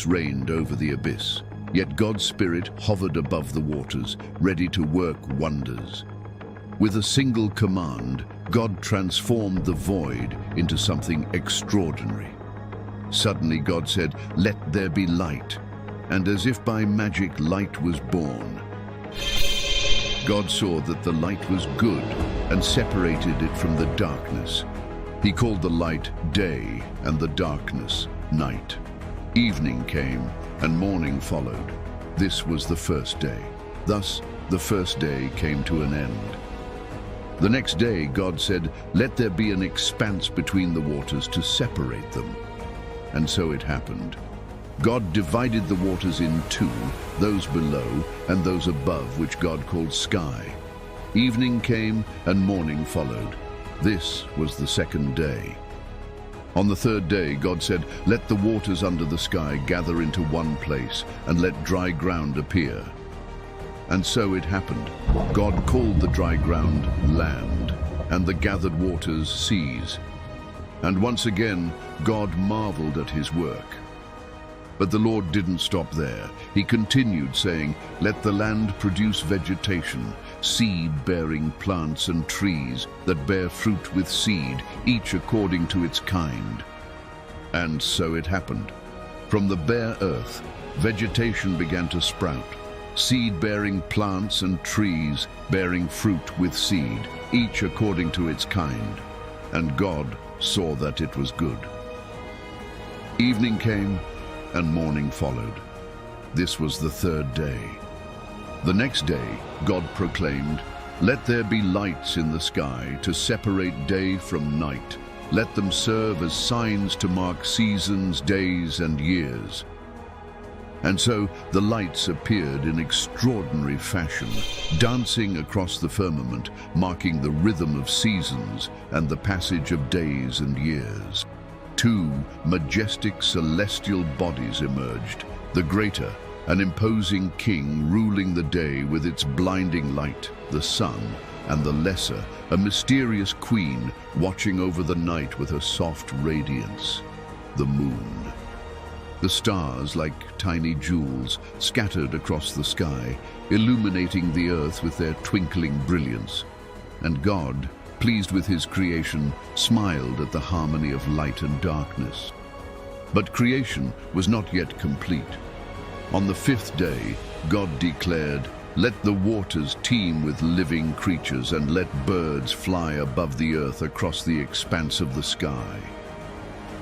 silence reigned over the abyss, yet God's Spirit hovered above the waters, ready to work wonders. With a single command, God transformed the void into something extraordinary. Suddenly God said, "Let there be light," and as if by magic, light was born. God saw that the light was good and separated it from the darkness. He called the light day and the darkness night. Evening came and morning followed. This was the first day. Thus, the first day came to an end. The next day, God said, "Let there be an expanse between the waters to separate them." And so it happened. God divided the waters in two, those below and those above, which God called sky. Evening came and morning followed. This was the second day. On the third day, God said, "Let the waters under the sky gather into one place, and let dry ground appear." And so it happened. God called the dry ground land, and the gathered waters seas. And once again, God marveled at his work. But the Lord didn't stop there. He continued, saying, "Let the land produce vegetation, seed-bearing plants and trees that bear fruit with seed, each according to its kind." And so it happened. From the bare earth, vegetation began to sprout, seed-bearing plants and trees bearing fruit with seed, each according to its kind. And God saw that it was good. Evening came, and morning followed. This was the third day. The next day, God proclaimed, "Let there be lights in the sky to separate day from night. Let them serve as signs to mark seasons, days, and years." And so the lights appeared in extraordinary fashion, dancing across the firmament, marking the rhythm of seasons and the passage of days and years. Two majestic celestial bodies emerged, the greater, an imposing king ruling the day with its blinding light, the sun, and the lesser, a mysterious queen watching over the night with a soft radiance, the moon. The stars, like tiny jewels, scattered across the sky, illuminating the earth with their twinkling brilliance. And God, pleased with his creation, smiled at the harmony of light and darkness. But creation was not yet complete. On the fifth day, God declared, "Let the waters teem with living creatures, and let birds fly above the earth across the expanse of the sky."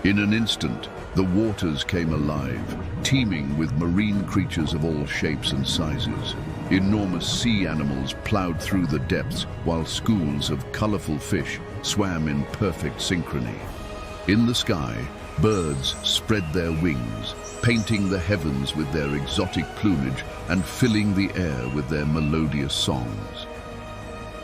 In an instant, the waters came alive, teeming with marine creatures of all shapes and sizes. Enormous sea animals plowed through the depths, while schools of colorful fish swam in perfect synchrony. In the sky, birds spread their wings, painting the heavens with their exotic plumage and filling the air with their melodious songs.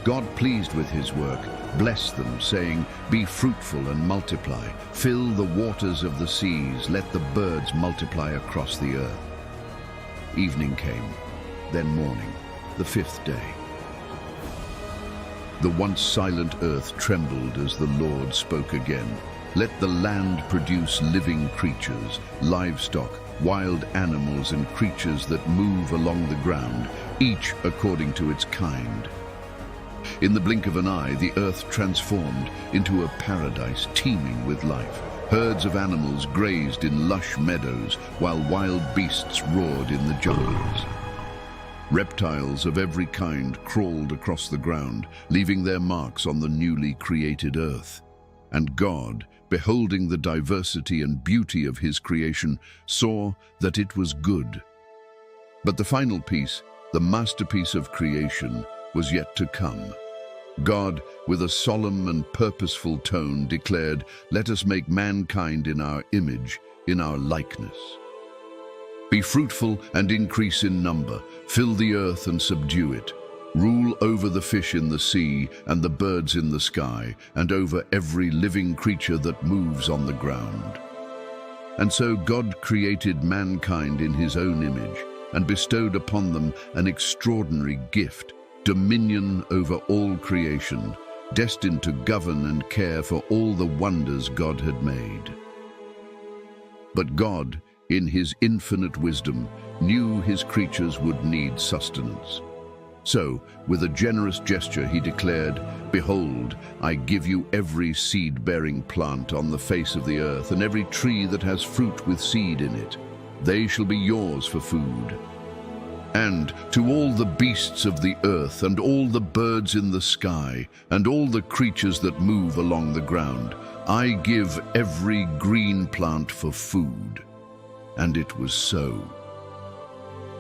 God, pleased with his work, blessed them, saying, "Be fruitful and multiply. Fill the waters of the seas. Let the birds multiply across the earth." Evening came, then morning, the fifth day. The once silent earth trembled as the Lord spoke again. "Let the land produce living creatures, livestock, wild animals, and creatures that move along the ground, each according to its kind." In the blink of an eye, the earth transformed into a paradise teeming with life. Herds of animals grazed in lush meadows, while wild beasts roared in the jungles. Reptiles of every kind crawled across the ground, leaving their marks on the newly created earth. And God, beholding the diversity and beauty of his creation, saw that it was good. But the final piece, the masterpiece of creation, was yet to come. God, with a solemn and purposeful tone, declared, "Let us make mankind in our image, in our likeness. Be fruitful and increase in number, fill the earth and subdue it. Rule over the fish in the sea and the birds in the sky, and over every living creature that moves on the ground." And so God created mankind in his own image and bestowed upon them an extraordinary gift, dominion over all creation, destined to govern and care for all the wonders God had made. But God, in his infinite wisdom, knew his creatures would need sustenance. So, with a generous gesture, he declared, "Behold, I give you every seed-bearing plant on the face of the earth, and every tree that has fruit with seed in it. They shall be yours for food. And to all the beasts of the earth, and all the birds in the sky, and all the creatures that move along the ground, I give every green plant for food." And it was so.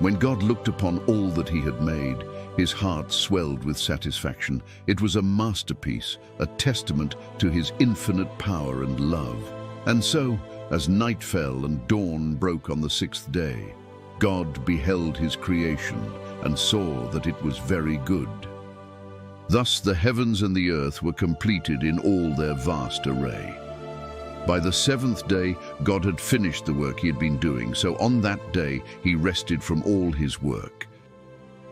When God looked upon all that he had made, his heart swelled with satisfaction. It was a masterpiece, a testament to his infinite power and love. And so, as night fell and dawn broke on the sixth day, God beheld his creation and saw that it was very good. Thus the heavens and the earth were completed in all their vast array. By the seventh day, God had finished the work he had been doing, so on that day he rested from all his work.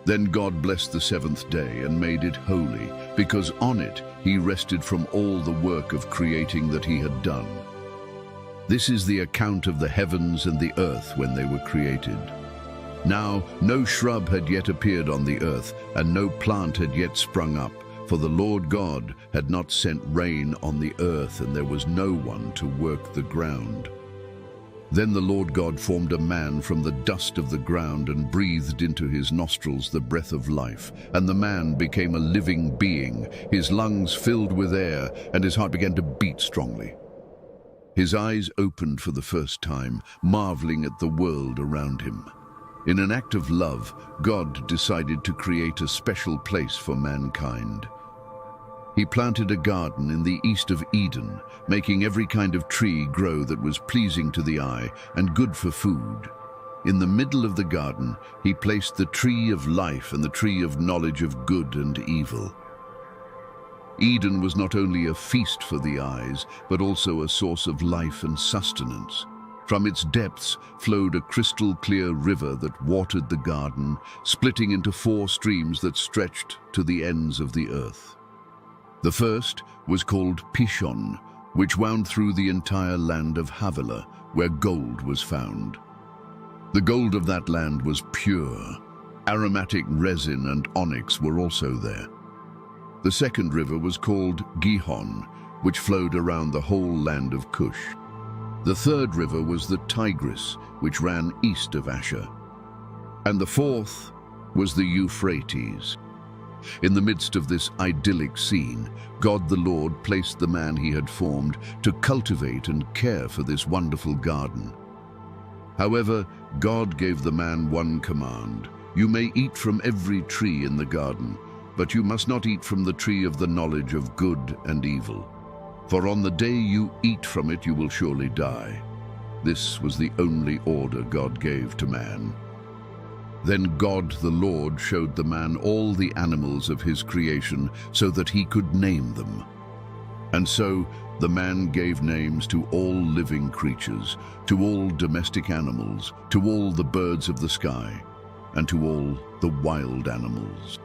Then God blessed the seventh day and made it holy, because on it he rested from all the work of creating that he had done. This is the account of the heavens and the earth when they were created. Now no shrub had yet appeared on the earth, and no plant had yet sprung up, for the Lord God had not sent rain on the earth, and there was no one to work the ground. Then the Lord God formed a man from the dust of the ground and breathed into his nostrils the breath of life, and the man became a living being. His lungs filled with air, and his heart began to beat strongly. His eyes opened for the first time, marveling at the world around him. In an act of love, God decided to create a special place for mankind. He planted a garden in the east of Eden, making every kind of tree grow that was pleasing to the eye and good for food. In the middle of the garden, he placed the tree of life and the tree of knowledge of good and evil. Eden was not only a feast for the eyes, but also a source of life and sustenance. From its depths flowed a crystal-clear river that watered the garden, splitting into 4 streams that stretched to the ends of the earth. The first was called Pishon, which wound through the entire land of Havilah, where gold was found. The gold of that land was pure. Aromatic resin and onyx were also there. The second river was called Gihon, which flowed around the whole land of Cush. The third river was the Tigris, which ran east of Asher. And the fourth was the Euphrates. In the midst of this idyllic scene, God the Lord placed the man he had formed to cultivate and care for this wonderful garden. However, God gave the man one command: "You may eat from every tree in the garden, but you must not eat from the tree of the knowledge of good and evil. For on the day you eat from it, you will surely die." This was the only order God gave to man. Then God the Lord showed the man all the animals of his creation so that he could name them. And so the man gave names to all living creatures, to all domestic animals, to all the birds of the sky, and to all the wild animals.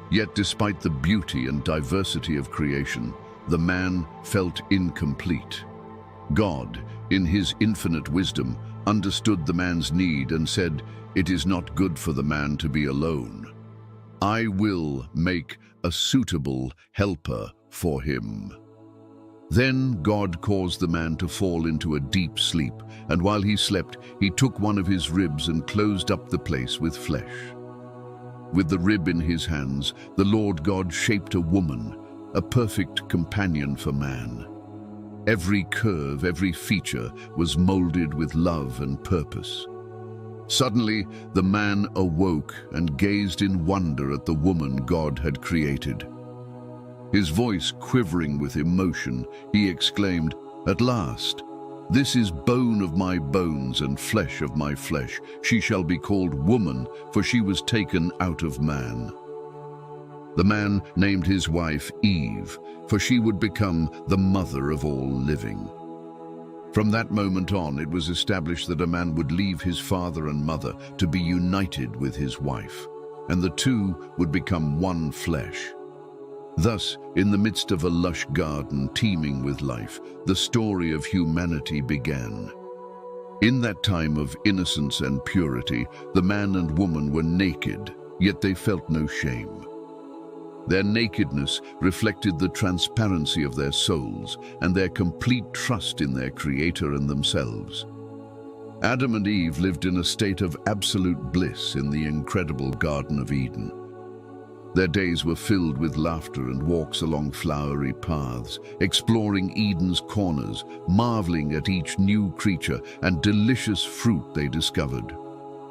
Yet despite the beauty and diversity of creation, the man felt incomplete. God, in his infinite wisdom, understood the man's need and said, "It is not good for the man to be alone. I will make a suitable helper for him." Then God caused the man to fall into a deep sleep, and while he slept, he took one of his ribs and closed up the place with flesh. With the rib in his hands, the Lord God shaped a woman, a perfect companion for man. Every curve, every feature was molded with love and purpose. Suddenly, the man awoke and gazed in wonder at the woman God had created. His voice quivering with emotion, he exclaimed, "At last! This is bone of my bones and flesh of my flesh. She shall be called woman, for she was taken out of man." The man named his wife Eve, for she would become the mother of all living. From that moment on, it was established that a man would leave his father and mother to be united with his wife, and the two would become one flesh. Thus, in the midst of a lush garden teeming with life, the story of humanity began. In that time of innocence and purity, the man and woman were naked, yet they felt no shame. Their nakedness reflected the transparency of their souls and their complete trust in their Creator and themselves. Adam and Eve lived in a state of absolute bliss in the incredible Garden of Eden. Their days were filled with laughter and walks along flowery paths, exploring Eden's corners, marveling at each new creature and delicious fruit they discovered.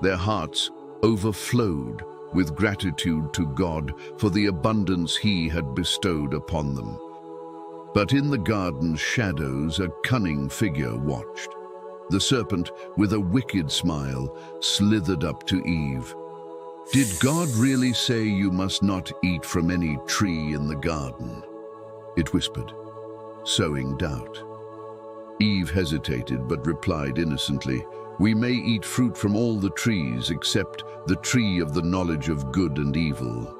Their hearts overflowed with gratitude to God for the abundance He had bestowed upon them. But in the garden's shadows, a cunning figure watched. The serpent, with a wicked smile, slithered up to Eve. "Did God really say you must not eat from any tree in the garden?" it whispered, sowing doubt. Eve hesitated but replied innocently, "We may eat fruit from all the trees except the tree of the knowledge of good and evil."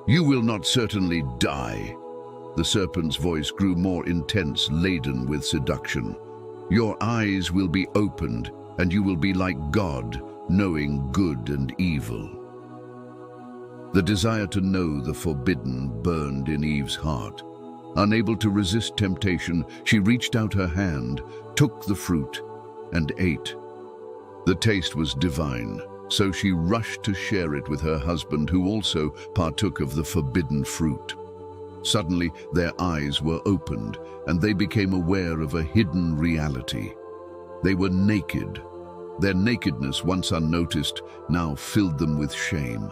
"You will not certainly die." The serpent's voice grew more intense, laden with seduction. "Your eyes will be opened, and you will be like God, knowing good and evil." The desire to know the forbidden burned in Eve's heart. Unable to resist temptation, she reached out her hand, took the fruit, and ate. The taste was divine, so she rushed to share it with her husband, who also partook of the forbidden fruit. Suddenly, their eyes were opened, and they became aware of a hidden reality. They were naked. Their nakedness, once unnoticed, now filled them with shame.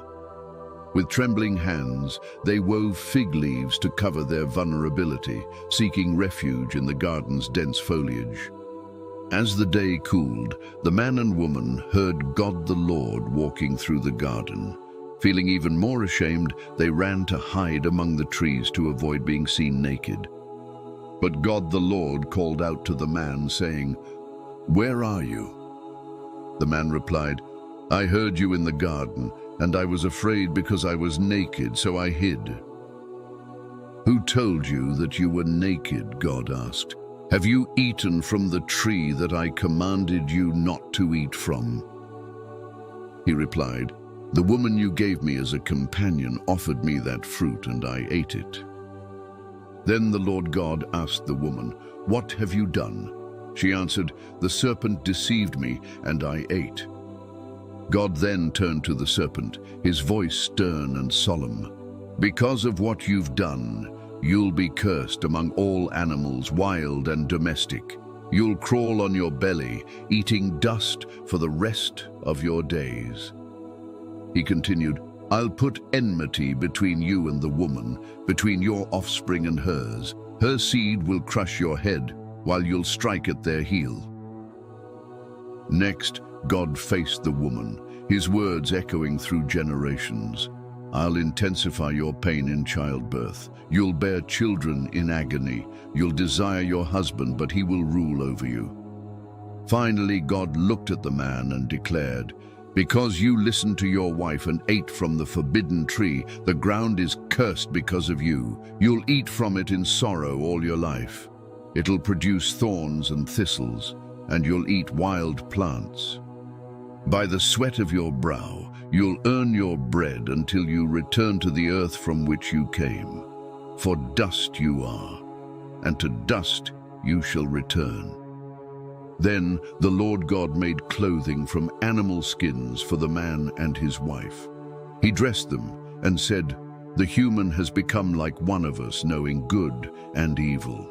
With trembling hands, they wove fig leaves to cover their vulnerability, seeking refuge in the garden's dense foliage. As the day cooled, the man and woman heard God the Lord walking through the garden. Feeling even more ashamed, they ran to hide among the trees to avoid being seen naked. But God the Lord called out to the man, saying, "Where are you?" The man replied, "I heard you in the garden, and I was afraid because I was naked, so I hid." "Who told you that you were naked?" God asked. "Have you eaten from the tree that I commanded you not to eat from?" He replied, "The woman you gave me as a companion offered me that fruit, and I ate it." Then the Lord God asked the woman, "What have you done?" She answered, "The serpent deceived me, and I ate." God then turned to the serpent, his voice stern and solemn. "Because of what you've done, you'll be cursed among all animals, wild and domestic. You'll crawl on your belly, eating dust for the rest of your days." He continued, "I'll put enmity between you and the woman, between your offspring and hers. Her seed will crush your head, while you'll strike at their heel." Next, God faced the woman, his words echoing through generations. "I'll intensify your pain in childbirth. You'll bear children in agony. You'll desire your husband, but he will rule over you." Finally, God looked at the man and declared, "Because you listened to your wife and ate from the forbidden tree, the ground is cursed because of you. You'll eat from it in sorrow all your life. It'll produce thorns and thistles, and you'll eat wild plants. By the sweat of your brow, you'll earn your bread until you return to the earth from which you came. For dust you are, and to dust you shall return." Then the Lord God made clothing from animal skins for the man and his wife. He dressed them and said, "The human has become like one of us, knowing good and evil."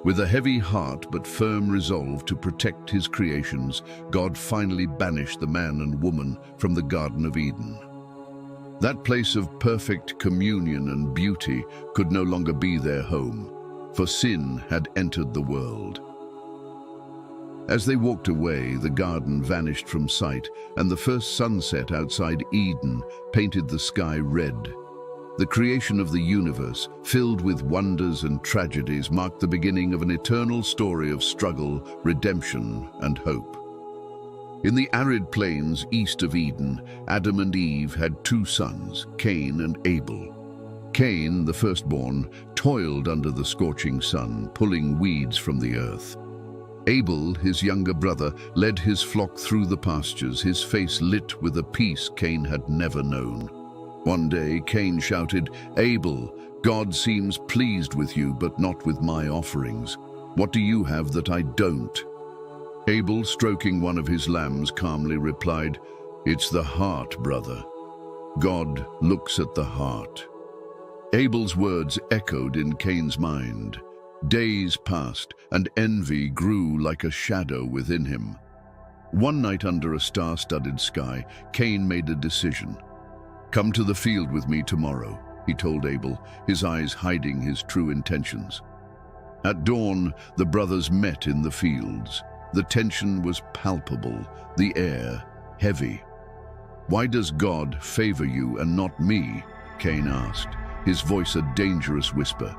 With a heavy heart but firm resolve to protect his creations, God finally banished the man and woman from the Garden of Eden. That place of perfect communion and beauty could no longer be their home, for sin had entered the world. As they walked away, the garden vanished from sight, and the first sunset outside Eden painted the sky red. The creation of the universe, filled with wonders and tragedies, marked the beginning of an eternal story of struggle, redemption, and hope. In the arid plains east of Eden, Adam and Eve had two sons, Cain and Abel. Cain, the firstborn, toiled under the scorching sun, pulling weeds from the earth. Abel, his younger brother, led his flock through the pastures, his face lit with a peace Cain had never known. One day, Cain shouted, "Abel, God seems pleased with you, but not with my offerings. What do you have that I don't?" Abel, stroking one of his lambs, calmly replied, "It's the heart, brother. God looks at the heart." Abel's words echoed in Cain's mind. Days passed, and envy grew like a shadow within him. One night under a star-studded sky, Cain made a decision. "Come to the field with me tomorrow," he told Abel, his eyes hiding his true intentions. At dawn, the brothers met in the fields. The tension was palpable, the air heavy. "Why does God favor you and not me?" Cain asked, his voice a dangerous whisper.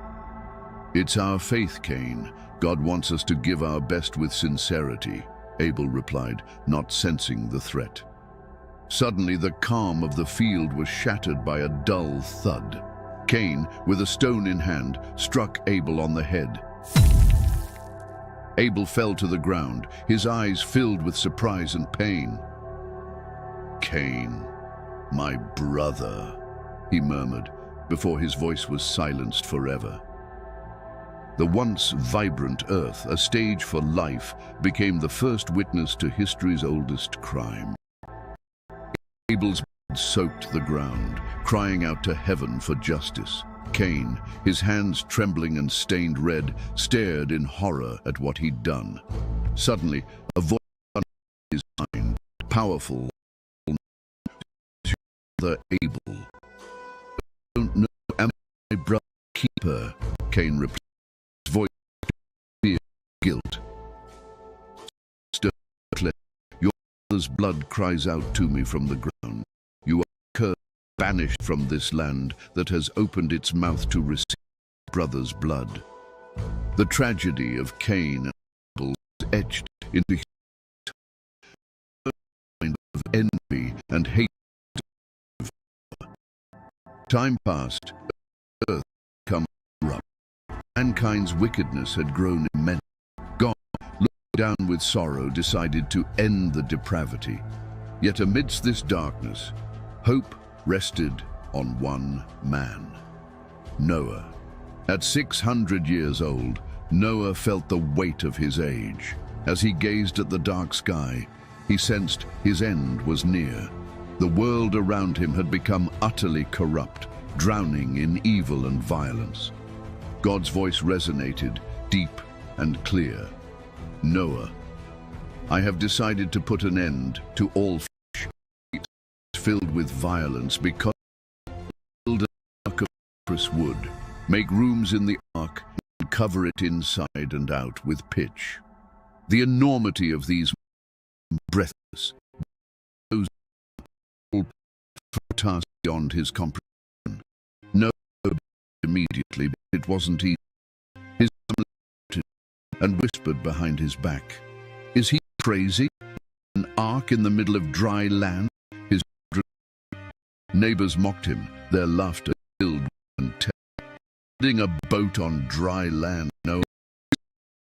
"It's our faith, Cain. God wants us to give our best with sincerity," Abel replied, not sensing the threat. Suddenly, the calm of the field was shattered by a dull thud. Cain, with a stone in hand, struck Abel on the head. Abel fell to the ground, his eyes filled with surprise and pain. "Cain, my brother," he murmured, before his voice was silenced forever. The once vibrant earth, a stage for life, became the first witness to history's oldest crime. Abel's blood soaked the ground, crying out to heaven for justice. Cain, his hands trembling and stained red, stared in horror at what he'd done. Suddenly, a voice in his mind, powerful, "Brother Abel. I don't know, am I my brother keeper?" Cain replied, his voice fear, guilt. "Your brother's blood cries out to me from the ground. You are cursed, banished from this land that has opened its mouth to receive brother's blood." The tragedy of Cain and Abel was etched into his mind of envy and hate. Time passed, earth had become corrupt. Mankind's wickedness had grown immense. God, looking down with sorrow, decided to end the depravity. Yet amidst this darkness, hope rested on one man, Noah. At 600 years old, Noah felt the weight of his age. As he gazed at the dark sky, he sensed his end was near. The world around him had become utterly corrupt, drowning in evil and violence. God's voice resonated, deep and clear. "Noah, I have decided to put an end to all flesh filled with violence because build an ark of cypress wood. Make rooms in the ark and cover it inside and out with pitch." The enormity of these breathless, those task beyond his comprehension. Noah immediately, but it wasn't easy. His son looked and whispered behind his back, "Is he crazy? An ark in the middle of dry land?" His neighbors mocked him, their laughter filled and terror. "Building a boat on dry land, Noah,"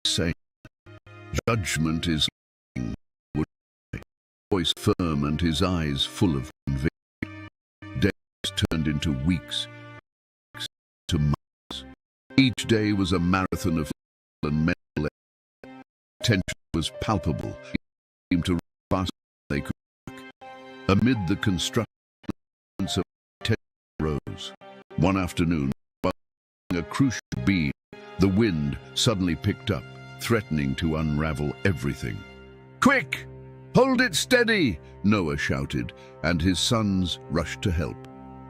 saying, "judgment is coming," his voice firm and his eyes full of conviction. Days turned into weeks, to months. Each day was a marathon of physical and mental effort. Tension was palpable. It seemed to run faster than they could work. Amid the construction of tension rose. One afternoon, while a crucial beam, the wind suddenly picked up, threatening to unravel everything. "Quick! Hold it steady!" Noah shouted, and his sons rushed to help.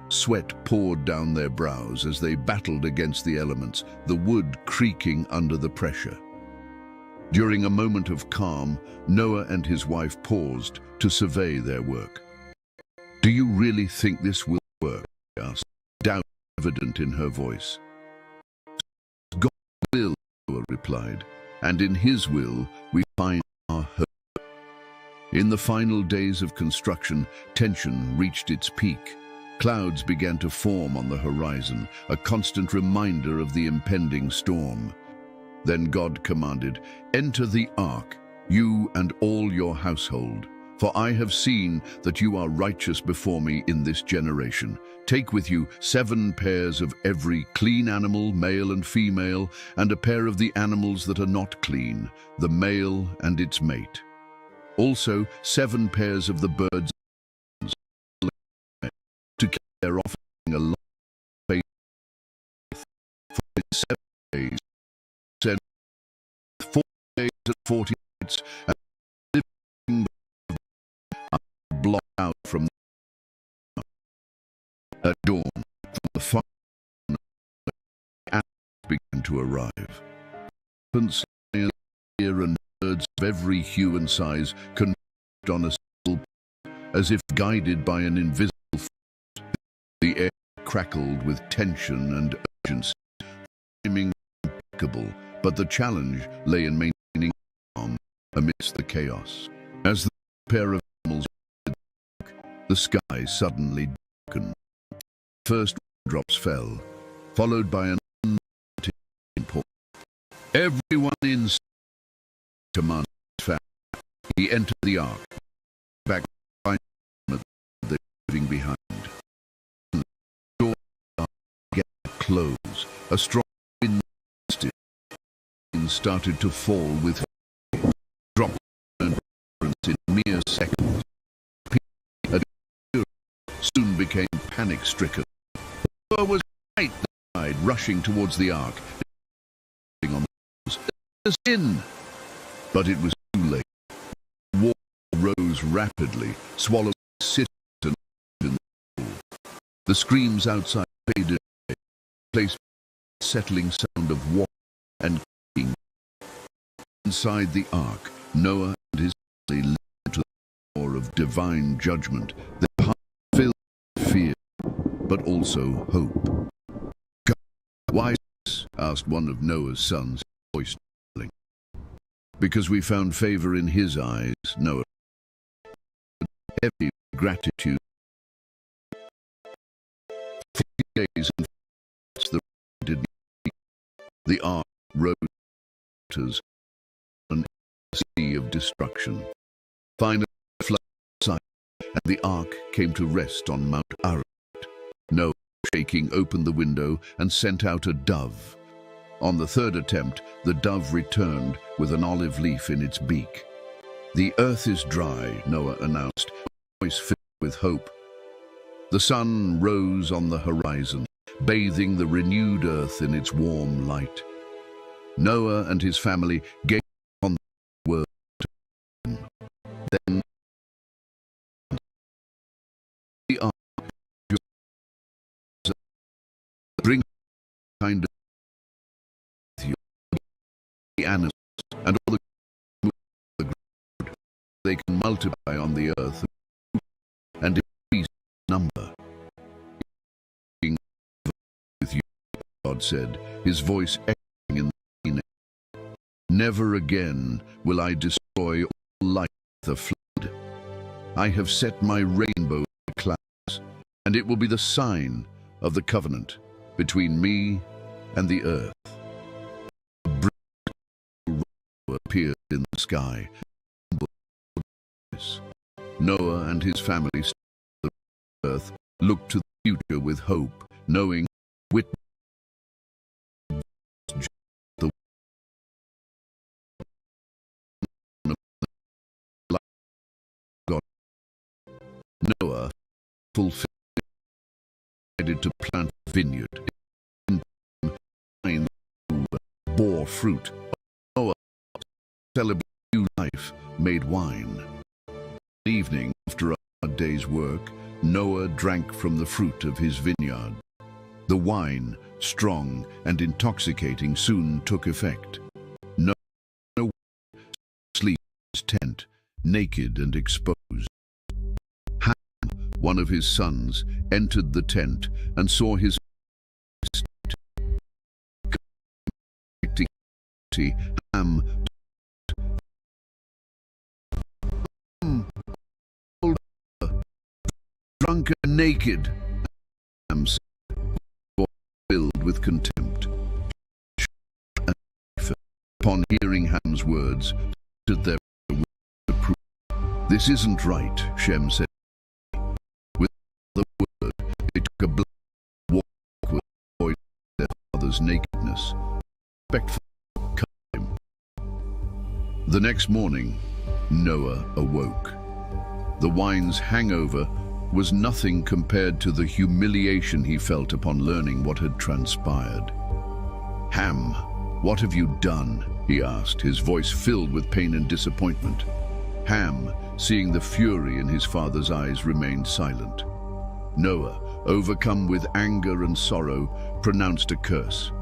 Sweat poured down their brows as they battled against the elements, the wood creaking under the pressure. During a moment of calm, Noah and his wife paused to survey their work. "Do you really think this will work?" she asked, doubt evident in her voice. "God will," Noah replied, "and in his will we find our hope." In the final days of construction, tension reached its peak. Clouds began to form on the horizon, a constant reminder of the impending storm. Then God commanded, "Enter the ark, you and all your household. For I have seen that you are righteous before me in this generation. Take with you 7 pairs of every clean animal, male and female, and a pair of the animals that are not clean, the male and its mate. Also 7 pairs of the birds to keep their offering a long faith. For in 7 days, send 4 days and 40 nights, and living blot out from at dawn from the fire and began to arrive. Serpents, lions, deer, and birds of every hue and size converged on a single point, as if guided by an invisible force. The air crackled with tension and urgency, seeming impeccable, but the challenge lay in maintaining calm amidst the chaos. As the pair of animals, the sky suddenly darkened. First drops fell, followed by an uncertain pour. Everyone in command fell. He entered the ark, back by the leaving behind. The door began to close. A strong wind started to fall with drop and in mere seconds. People soon became panic-stricken. Noah was right, they cried, rushing towards the ark. On the in. But it was too late. The water rose rapidly, swallowing cities and in the pool. The screams outside faded away, placed a settling sound of water and cooking. Inside the ark, Noah and his family listened to the roar of divine judgment, their hearts filled with fear, but also hope. "God, why this?" asked one of Noah's sons, voice trembling. "Because we found favor in his eyes," Noah said, heavy with gratitude. 40 days and nights the rain did not cease. The ark rose waters on a sea of destruction. Finally, the flood subsided, and the ark came to rest on Mount Ararat. Noah, shaking, opened the window and sent out a dove. On the 3rd attempt, the dove returned with an olive leaf in its beak. "The earth is dry," Noah announced, voice filled with hope. The sun rose on the horizon, bathing the renewed earth in its warm light. Noah and his family gazed upon the world. Then the ark bring kind of the animals and all the ground. They can multiply on the earth and increase number. With you, God said, his voice echoing in the sea. "Never again will I destroy all life with a flood. I have set my rainbow in the clouds, and it will be the sign of the covenant between me and the earth." A brilliant rainbow appeared in the sky. Noah and his family stood on the earth, looked to the future with hope, knowing witness the God. Noah fulfilled to plant a vineyard. In time, bore fruit. Noah celebrated new life, made wine. One evening, after a hard day's work, Noah drank from the fruit of his vineyard. The wine, strong and intoxicating, soon took effect. Noah slept in his tent, naked and exposed. One of his sons entered the tent and saw his Ham drunk and naked. Ham filled with contempt. Upon hearing Ham's words, stood there with approval. "This isn't right," Shem said. With the word, they took a black walk to avoid their father's nakedness. Respectful covered him. The next morning, Noah awoke. The wine's hangover was nothing compared to the humiliation he felt upon learning what had transpired. "Ham, what have you done?" he asked, his voice filled with pain and disappointment. Ham, seeing the fury in his father's eyes, remained silent. Noah, overcome with anger and sorrow, pronounced a curse.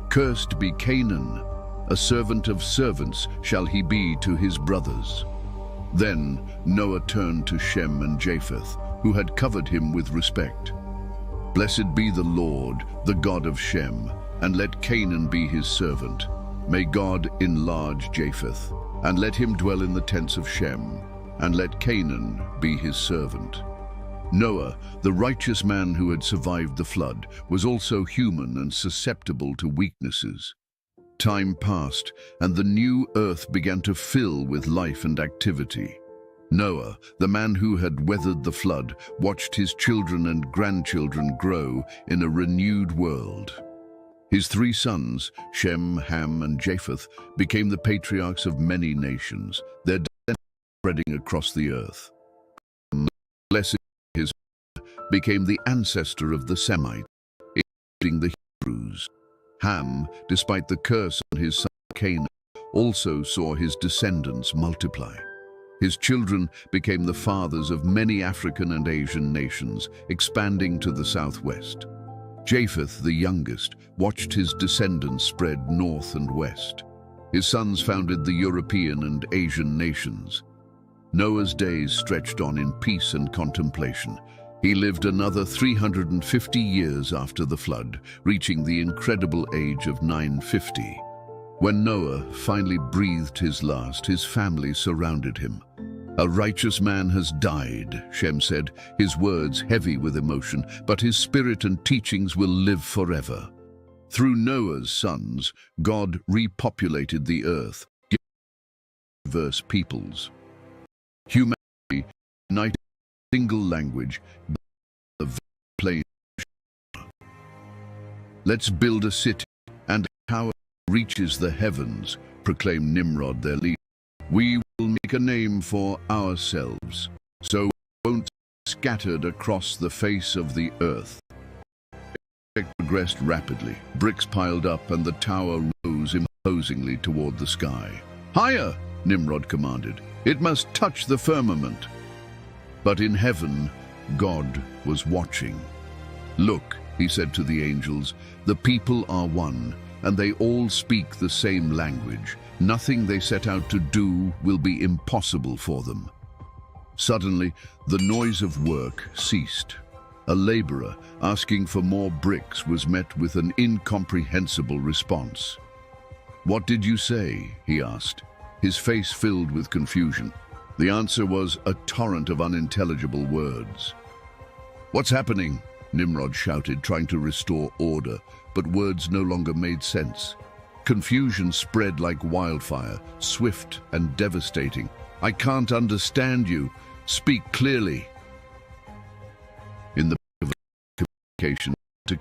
"Cursed be Canaan, a servant of servants shall he be to his brothers." Then Noah turned to Shem and Japheth, who had covered him with respect. "Blessed be the Lord, the God of Shem, and let Canaan be his servant. May God enlarge Japheth, and let him dwell in the tents of Shem, and let Canaan be his servant." Noah, the righteous man who had survived the flood, was also human and susceptible to weaknesses. Time passed, and the new earth began to fill with life and activity. Noah, the man who had weathered the flood, watched his children and grandchildren grow in a renewed world. His 3 sons, Shem, Ham, and Japheth, became the patriarchs of many nations, their descendants spreading across the earth. Blessed his became the ancestor of the Semites, including the Hebrews. Ham, despite the curse on his son Canaan, also saw his descendants multiply. His children became the fathers of many African and Asian nations, expanding to the southwest. Japheth, the youngest, watched his descendants spread north and west. His sons founded the European and Asian nations. Noah's days stretched on in peace and contemplation. He lived another 350 years after the flood, reaching the incredible age of 950. When Noah finally breathed his last, his family surrounded him. "A righteous man has died," Shem said, his words heavy with emotion, "but his spirit and teachings will live forever." Through Noah's sons, God repopulated the earth, giving diverse peoples. Humanity, united in a single language, the plain. "Let's build a city, and a tower reaches the heavens," proclaimed Nimrod, their leader. "We will make a name for ourselves, so we won't be scattered across the face of the earth." The project progressed rapidly. Bricks piled up and the tower rose imposingly toward the sky. "Higher!" Nimrod commanded. "It must touch the firmament." But in heaven, God was watching. "Look," he said to the angels, "the people are one, and they all speak the same language. Nothing they set out to do will be impossible for them." Suddenly, the noise of work ceased. A laborer asking for more bricks was met with an incomprehensible response. "What did you say?" he asked, his face filled with confusion. The answer was a torrent of unintelligible words. "What's happening?" Nimrod shouted, trying to restore order, but words no longer made sense. Confusion spread like wildfire, swift and devastating. "I can't understand you. Speak clearly." In the back of communication, to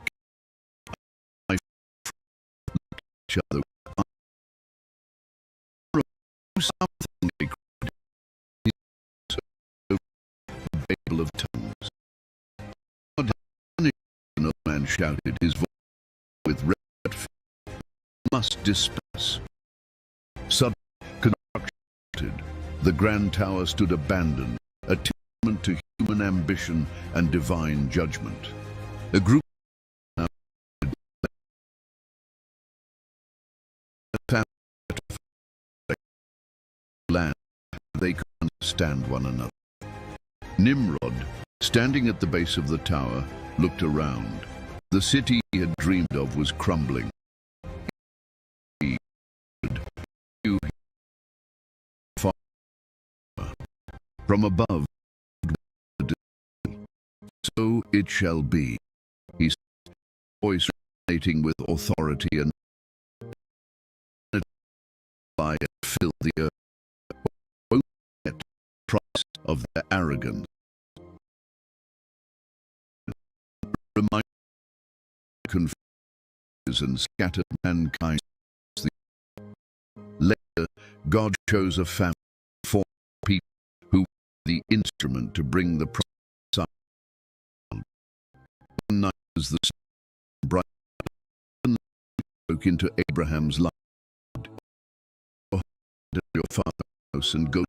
each other, something they cried. A babel of tongues. An old man shouted, his voice with red fear. "Must disperse." Suddenly, construction halted. The grand tower stood abandoned, a testament to human ambition and divine judgment. A group of land, they could understand one another. Nimrod, standing at the base of the tower, looked around. The city he had dreamed of was crumbling. From above, "So it shall be," he said, voice resonating with authority and and fill the earth, won't get the price of their arrogance. Remind confuse and scattered mankind. Later, God chose a family for people who were the instrument to bring the promise on. One night as the sun bright broke into Abraham's life, your father's house and go.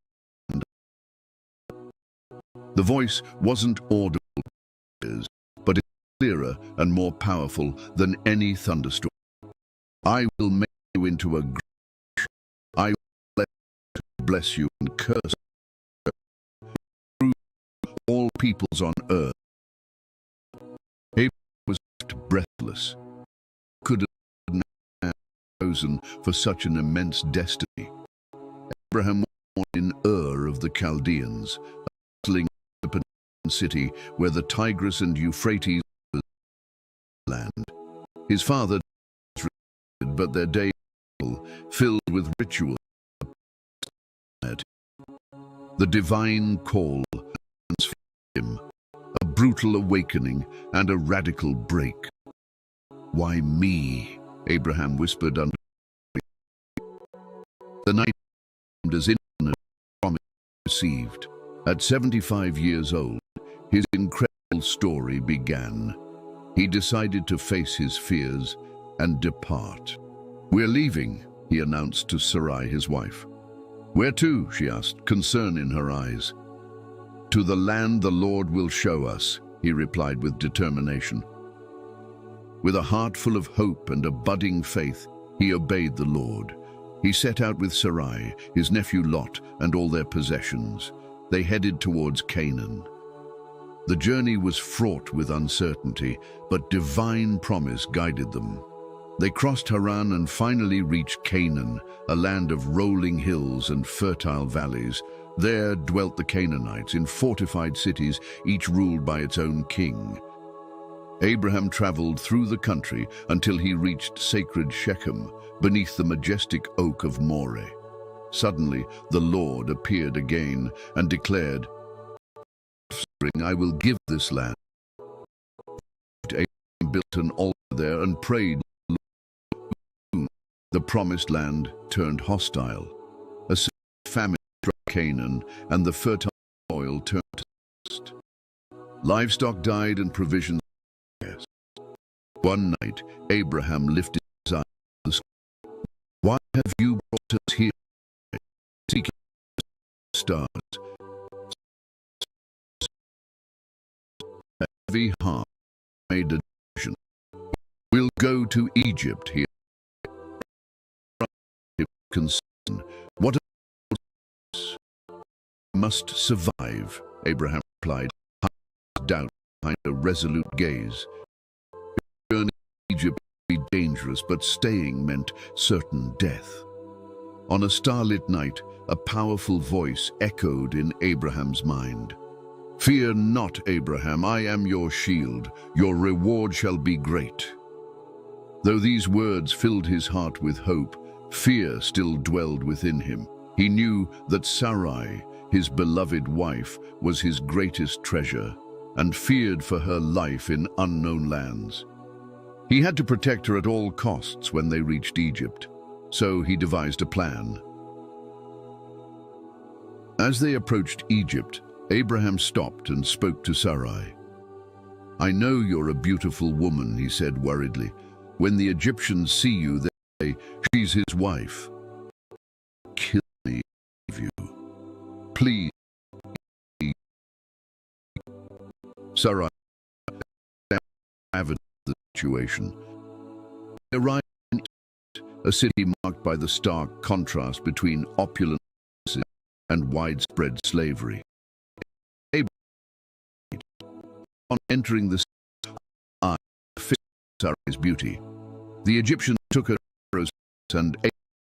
The voice wasn't audible, but it's clearer and more powerful than any thunderstorm. I will make you into a great. I will bless you and curse through all peoples on earth. Abraham was left breathless. Could a man chosen for such an immense destiny? Abraham was born in Ur of the Chaldeans, a bustling city where the Tigris and Euphrates was land. His father died, but their days were filled with ritual. The divine call transformed him, a brutal awakening and a radical break. Why me? Abraham whispered under the night seemed as infinite promise received. At 75 years old, his incredible story began. He decided to face his fears and depart. "We're leaving," he announced to Sarai, his wife. "Where to?" she asked, concern in her eyes. "To the land the Lord will show us," he replied with determination. With a heart full of hope and a budding faith, he obeyed the Lord. He set out with Sarai, his nephew Lot, and all their possessions. They headed towards Canaan. The journey was fraught with uncertainty, but divine promise guided them. They crossed Haran and finally reached Canaan, a land of rolling hills and fertile valleys. There dwelt the Canaanites in fortified cities, each ruled by its own king. Abraham traveled through the country until he reached sacred Shechem, beneath the majestic oak of Moreh. Suddenly, the Lord appeared again and declared, "I will give this land." Abraham built an altar there and prayed. The promised land turned hostile. A famine struck Canaan, and the fertile soil turned to dust. Livestock died and provisions scarce. One night, Abraham lifted his eyes to the sky. "Why have you brought us here, seeking stars?" A heavy heart made a decision. "We'll go to Egypt," he concern. "What else? Must survive," Abraham replied, doubt behind a resolute gaze. The journey to Egypt would be dangerous, but staying meant certain death. On a starlit night, a powerful voice echoed in Abraham's mind. "Fear not, Abraham, I am your shield. Your reward shall be great." Though these words filled his heart with hope, fear still dwelled within him. He knew that Sarai, his beloved wife, was his greatest treasure, and feared for her life in unknown lands. He had to protect her at all costs when they reached Egypt, so he devised a plan. As they approached Egypt, Abraham stopped and spoke to Sarai. "I know you're a beautiful woman," he said worriedly. "When the Egyptians see you, they say, 'She's his wife.' Kill me, you. Please." Sarai avid the situation. They arrived in Egypt, a city marked by the stark contrast between opulence and widespread slavery. On entering the city, I fixed Sarai's beauty. The Egyptians took her to and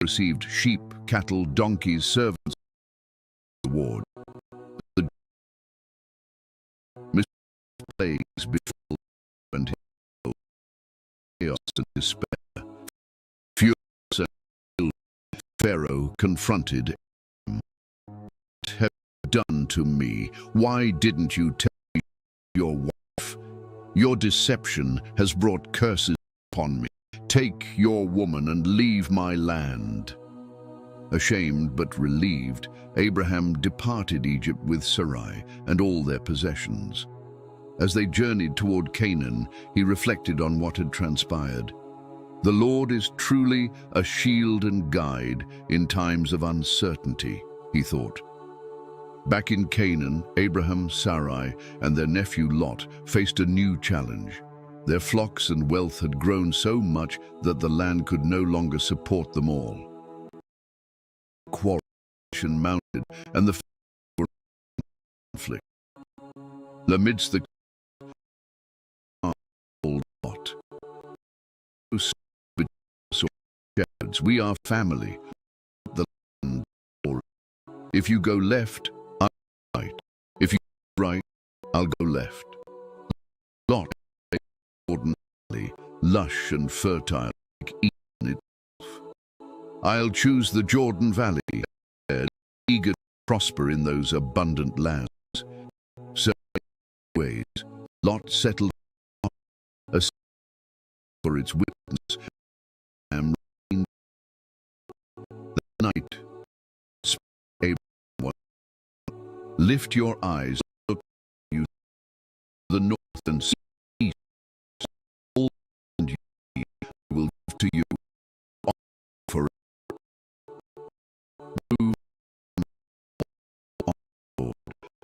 received sheep, cattle, donkeys, servants. Reward. The plagues befell and chaos and despair. Furious and Pharaoh confronted him. "What have you done to me? Why didn't you tell me your wife? Your deception has brought curses upon me. Take your woman and leave my land." Ashamed but relieved, Abraham departed Egypt with Sarai and all their possessions. As they journeyed toward Canaan, he reflected on what had transpired. The Lord is truly a shield and guide in times of uncertainty, he thought. Back in Canaan, Abraham, Sarai, and their nephew Lot faced a new challenge. Their flocks and wealth had grown so much that the land could no longer support them all. Quarrel mounted, and the conflict. Amidst the Lot, shepherds, we are family. The land, if you go left, I'll go right. If you go right, I'll go left. Lot, ordinarily lush and fertile, like Eden itself. I'll choose the Jordan Valley, eager to prosper in those abundant lands. So, ways, Lot settled a for its witness. The night, Abraham, lift your eyes, look you the north and east. All and you will give to you for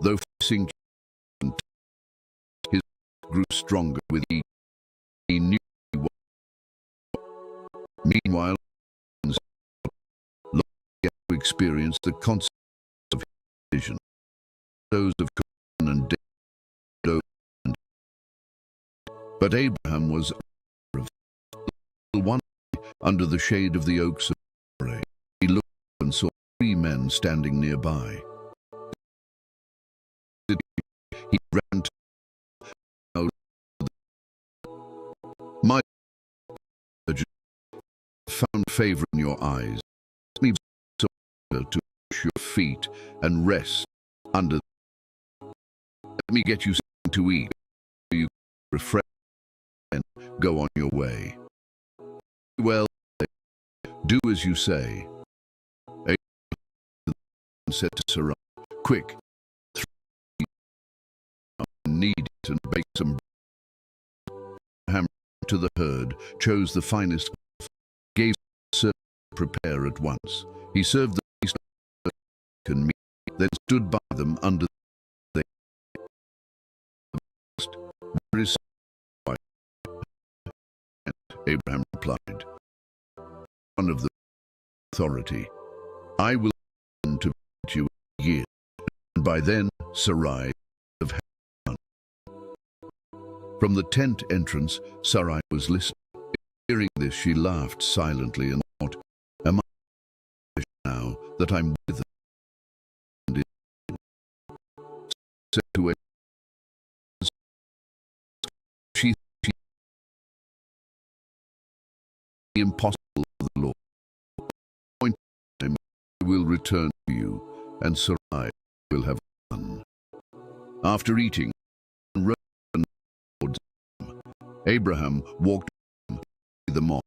though facing his grew stronger with each. He knew he was. Meanwhile, Lot began to experience the consequences of his vision. Those of Canaan and David. But Abraham was one day under the shade of the oaks of Moreh. He looked and saw 3 men standing nearby. He ran to my found favor in your eyes. Let me to wash your feet and rest under. Let me get you something to eat. You refresh and go on your way. Well, do as you say. Abraham said to Sarai, "Quick, knead it and bake some." Abraham to the herd, chose the finest, gave servant to prepare at once. He served the feast and meat, then stood by them under the first. "Where is my wife?" Abraham replied, "One of the authority. I will return to visit you in a year, and by then Sarai have had none." From the tent entrance, Sarai was listening. Hearing this, she laughed silently and thought, "Am I now that I'm with her?" And said to her, she impossible for the Lord. Point time I will return to you, and Sarai will have none. After eating, Abraham walked the mob.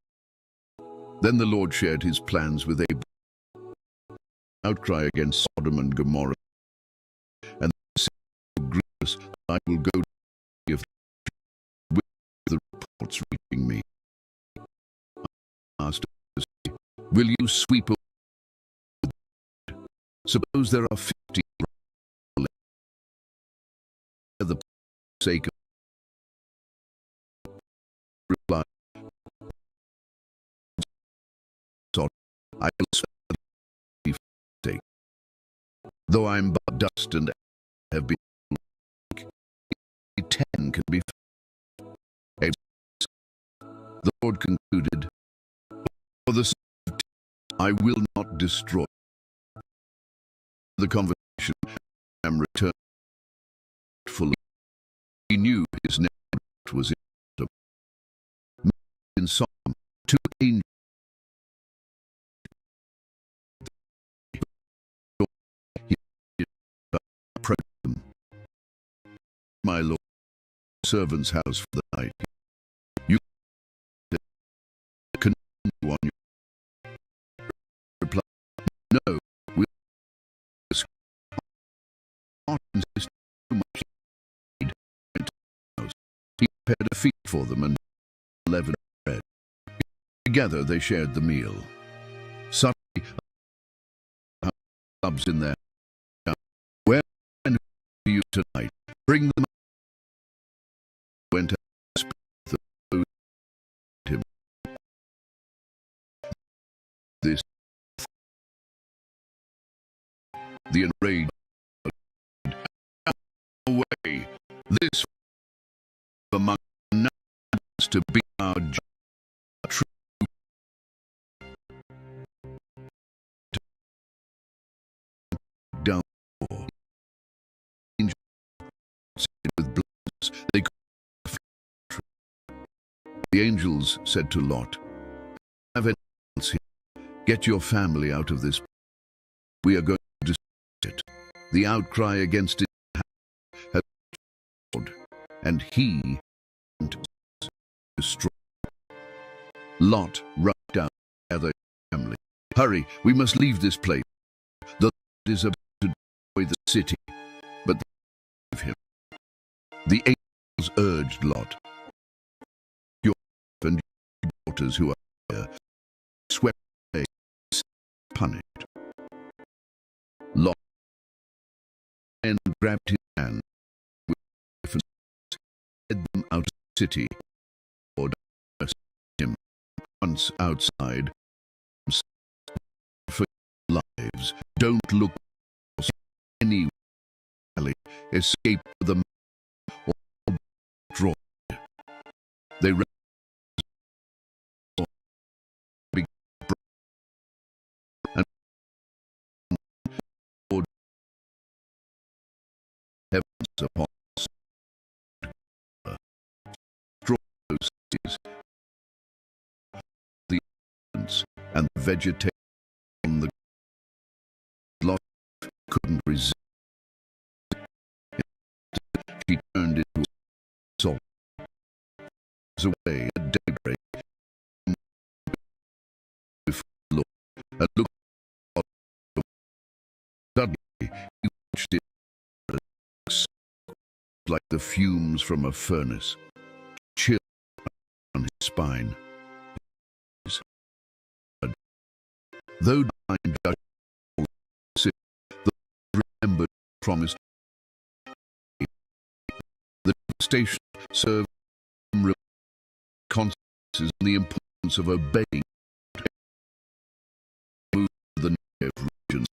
Then the Lord shared his plans with Abraham. Outcry against Sodom and Gomorrah, and the grievous, I will go to with the reports reaching me. I asked, will you sweep away? Suppose there are 50 for the sake of reply. I will take. Though I'm but dust and have been 10 can be found. The Lord concluded, for the sake of 10, I will not destroy. The conversation Abraham returned fully. He knew his net was in Psalm 2 angels my lord, servant's house for the night. You continue on your reply. No, we'll not insist too much. He prepared a feast for them and leavened bread. Together they shared the meal. Suddenly, clubs in there. Where and who are you tonight? Bring them. Went out and him. This, the enraged away. This among us to be our true down with blows. They could. The angels said to Lot, "Have anyone else here? Get your family out of this. We are going to destroy it." The outcry against it has been, and he destroyed. Lot rushed out to gather his family. "Hurry, we must leave this place. The Lord is about to destroy the city." But they leave him. The angels urged Lot, "Your wife and your daughters who are here, swept away, punished." Lot then grabbed his hand with led them out of the city. Lord, him once outside, for your lives. Don't look any valley. Escape the man or destroyed. They ran and Lord heavens upon us. Destroy those cities, the elements and the vegetation on the Lot couldn't resist. She turned into a salt. Away at daybreak before the Lord, and looked at. Suddenly he watched it like the fumes from a furnace, chill on his spine. Though divine judgment, the Lord remembered promised. The devastation served consequences and the importance of obeying. Moved to the Negev region.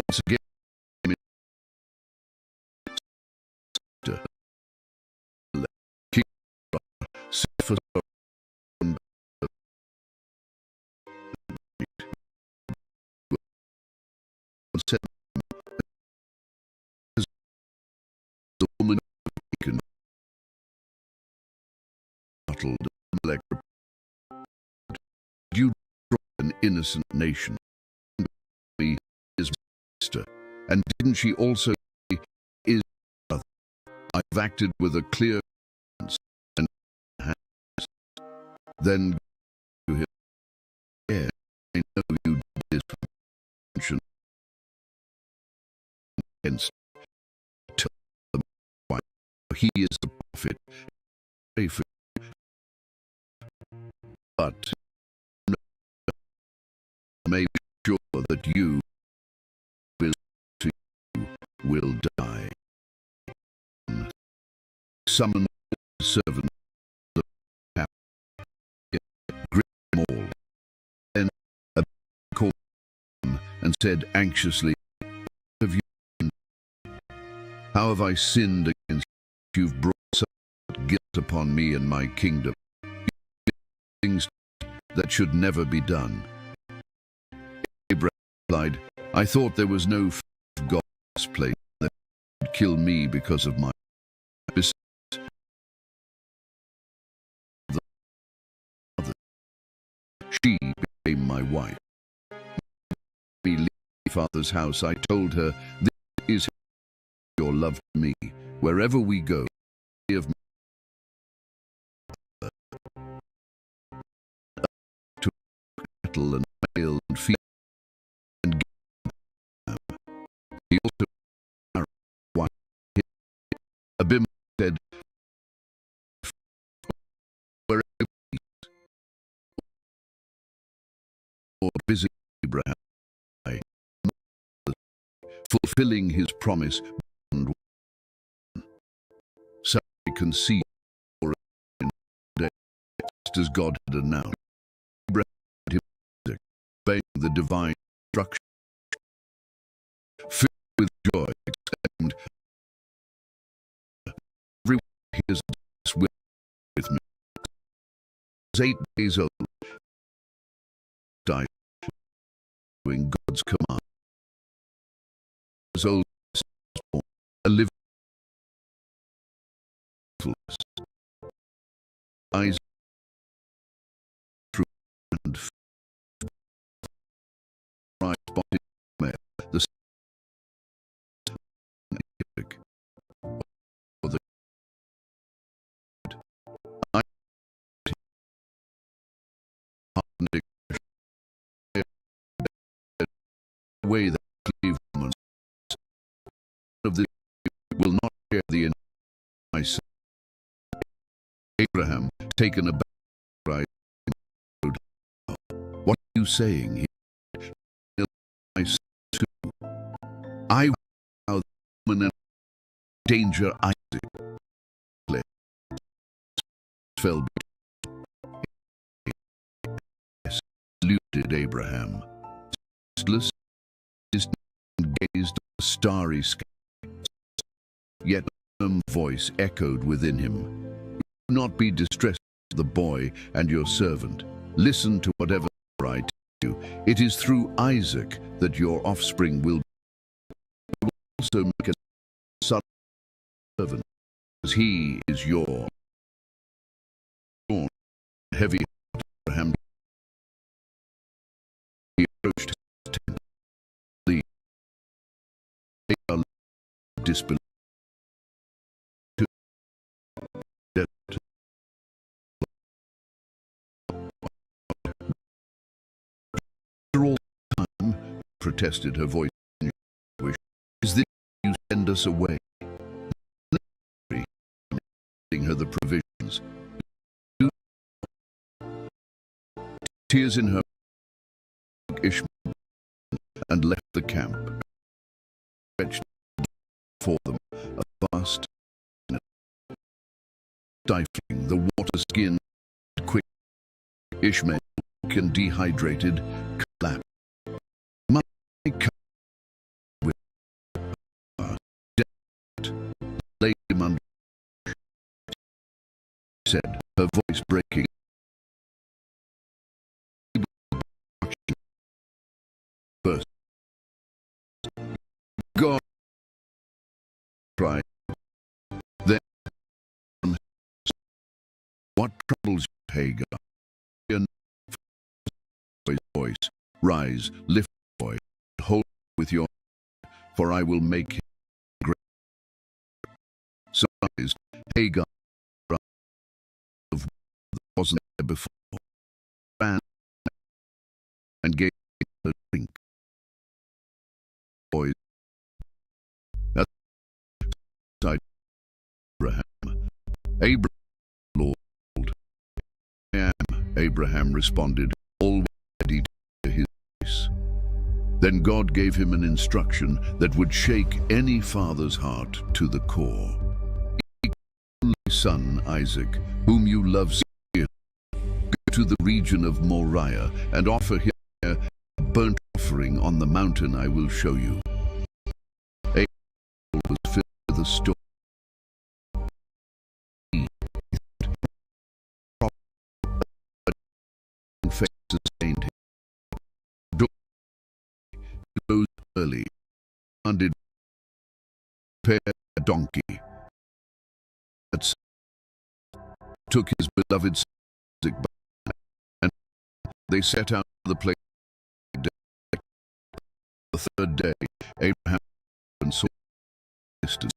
Once again, King said the woman awakened, startled, you destroy an innocent nation. Me is sister, and didn't she also is brother? I've acted with a clear conscience and hands. Then to him, yeah, I know you did this mention against. Tell them why he is the prophet. Pray for you. But no, may be sure that you will die. Summon the servant of the greet them all. Then a called them and said anxiously, "Have you sinned? How have I sinned against you? You've brought such guilt upon me and my kingdom. Things that should never be done." Abraham replied, "I thought there was no fear of God's place that would kill me because of my besides the other. She became my wife. Me leave my father's house, I told her, this is love to me. Wherever we go, of to cattle and male and female and game. He also one. Abimelech said, wherever peace or visit Abraham, fulfilling his promise, and Sarai conceived for a day, just as God had announced. Abraham had him obeying the divine instruction, filled with joy, exclaimed, "Everyone hears this with me." He was 8 days old, died doing God's command. He was old, a living eyes through and right spotted male, the or the way that cleave woman of the will not share the I said. Abraham, taken aback, cried, "What are you saying?" I said too, "I will allow the woman and danger Isaac." Fell saluted Abraham, restless, and gazed at the starry sky. Yet a firm voice echoed within him, "Do not be distressed, the boy and your servant. Listen to whatever I tell you. It is through Isaac that your offspring will also make a son servant, as he is your heavy Abraham." He approached his tent. The disbelief to death. After all time, protested her voice in anguish, "Is this you send us away?" Giving her the provisions. Tears in her Ishmael and left the camp. Stretched for them a vast, stifling the water skin quick. Ishmael, and dehydrated, collapsed. "My cup with debt laid him under," said, her voice breaking. First, God cried. Then, "What troubles you, Hagar?" His voice, "Rise, lift the boy, hold with your hand, for I will make him great." Surprised, Hagar of that wasn't there before, ran and gave her a drink. Boys, at side Abraham, Lord, "I am," Abraham responded, all ready to his voice. Then God gave him an instruction that would shake any father's heart to the core. "Your only son, Isaac, whom you love, go to the region of Moriah and offer him a burnt offering on the mountain I will show you." Abraham was filled with a storm. Sustained him. He rose early, and did prepare a donkey. That took his beloved Isaac back, and they set out to the place. The third day, Abraham saw distance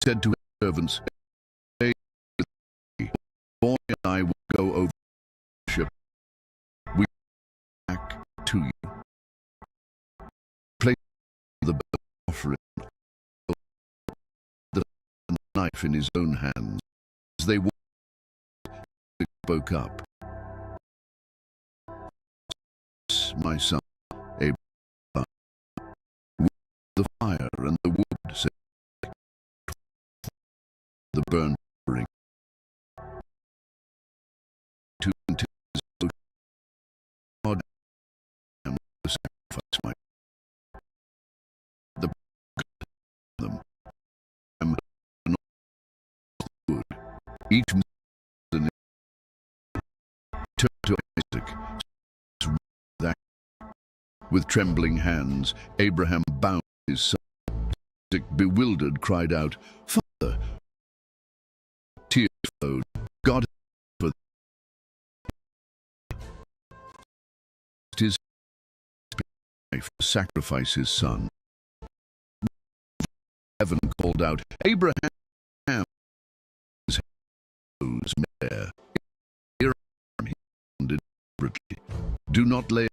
said to his servants, "Stay with me. The boy and I will go over the ship. We will back to you. Place the burnt offering, the knife in his own hands." As they walked, he spoke up. "My son, Abraham, the fire and the wood," said the burnt offering. To God and the sacrifice my the them and wood. Each turned to Isaac. With trembling hands, Abraham bound his son. Isaac, bewildered, cried out, "Father!" Tears flowed. God for his life to sacrifice his son. Heaven called out, "Abraham!" His hands there. Here he sounded deliberately. "Do not lay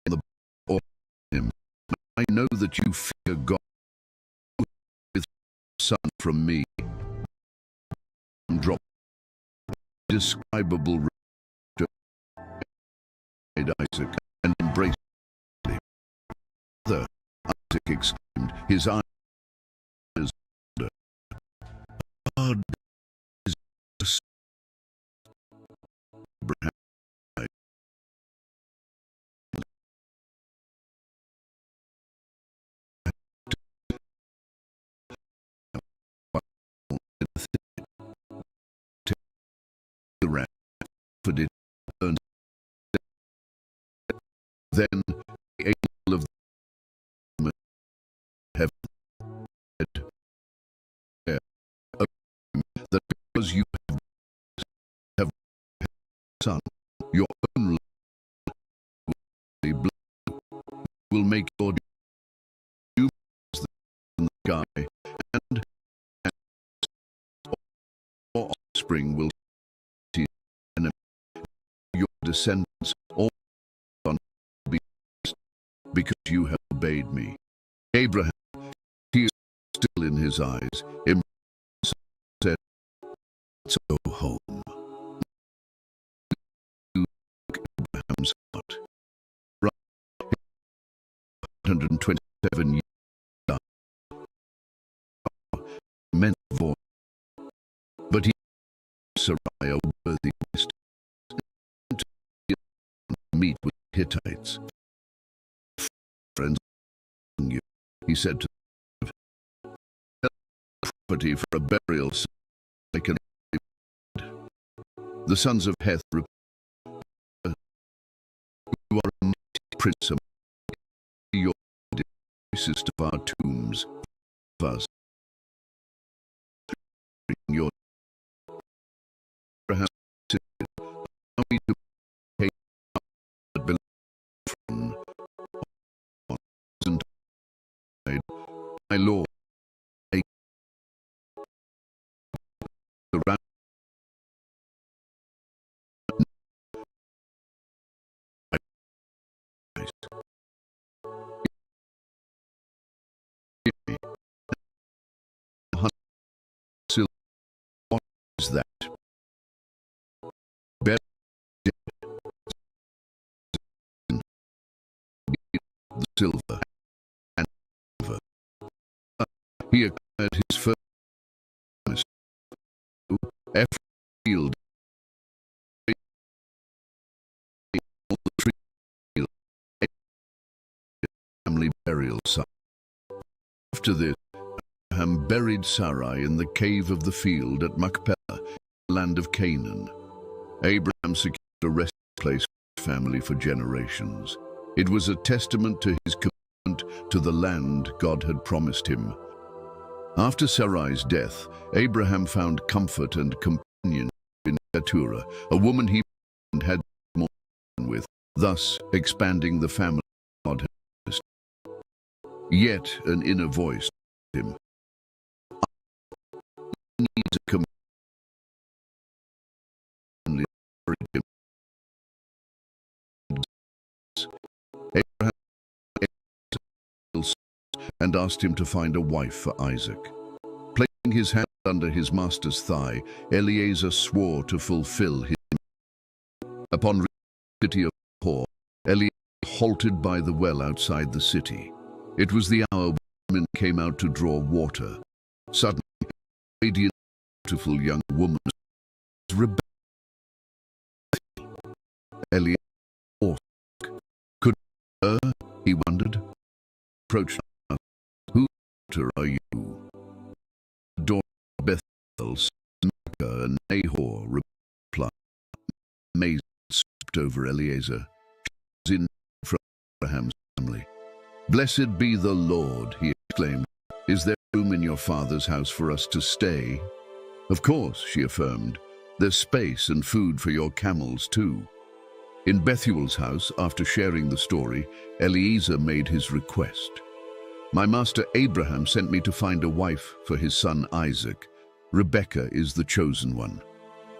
on the or him. I know that you fear God. With son from me." Drop indescribable Isaac and embraced him. "Father," Isaac exclaimed, his eyes God is Abraham. The rat for it. Then the angel of the heaven said, "That because you have son, your own blood will make your dew in the sky, and your offspring will see and your descendants all on be because you have obeyed me." Abraham, tears still in his eyes, said, "Let's go home." Abraham's heart. 127 years meant voice, but he Sarai a worthy guest to meet with Hittites. "Friends, he said to them, property for a burial site. I can the sons of Heth, you are a mighty prince among your choicest of our tombs. Us, your Abraham said, allow me to pay that belong from my Lord. Around what is that? Better the silver and silver. He acquired his first field on the tree family burial site. After this, Abraham buried Sarai in the cave of the field at Machpelah, land of Canaan. Abraham secured a resting place for his family for generations. It was a testament to his commitment to the land God had promised him. After Sarai's death, Abraham found comfort and companionship in Keturah, a woman he had more with, thus expanding the family God had promised. Yet an inner voice told him, him. Abraham and asked him to find a wife for Isaac. Placing his hand under his master's thigh, Eliezer swore to fulfill his. Upon reaching the city of Hor, Eliezer halted by the well outside the city. It was the hour when women came out to draw water. Suddenly, a radiant, beautiful young woman, Rebekah. Eliezer asked, "Could her?" he wondered. Approached her. "Whose daughter are you?" "Daughter of Bethuel, Milcah, and Nahor," replied. Amazement swept over Eliezer. She was in from Abraham's family. "Blessed be the Lord," he exclaimed. "Is there room in your father's house for us to stay?" "Of course," she affirmed. "There's space and food for your camels too." In Bethuel's house, after sharing the story, Eliezer made his request. "My master Abraham sent me to find a wife for his son Isaac. Rebekah is the chosen one."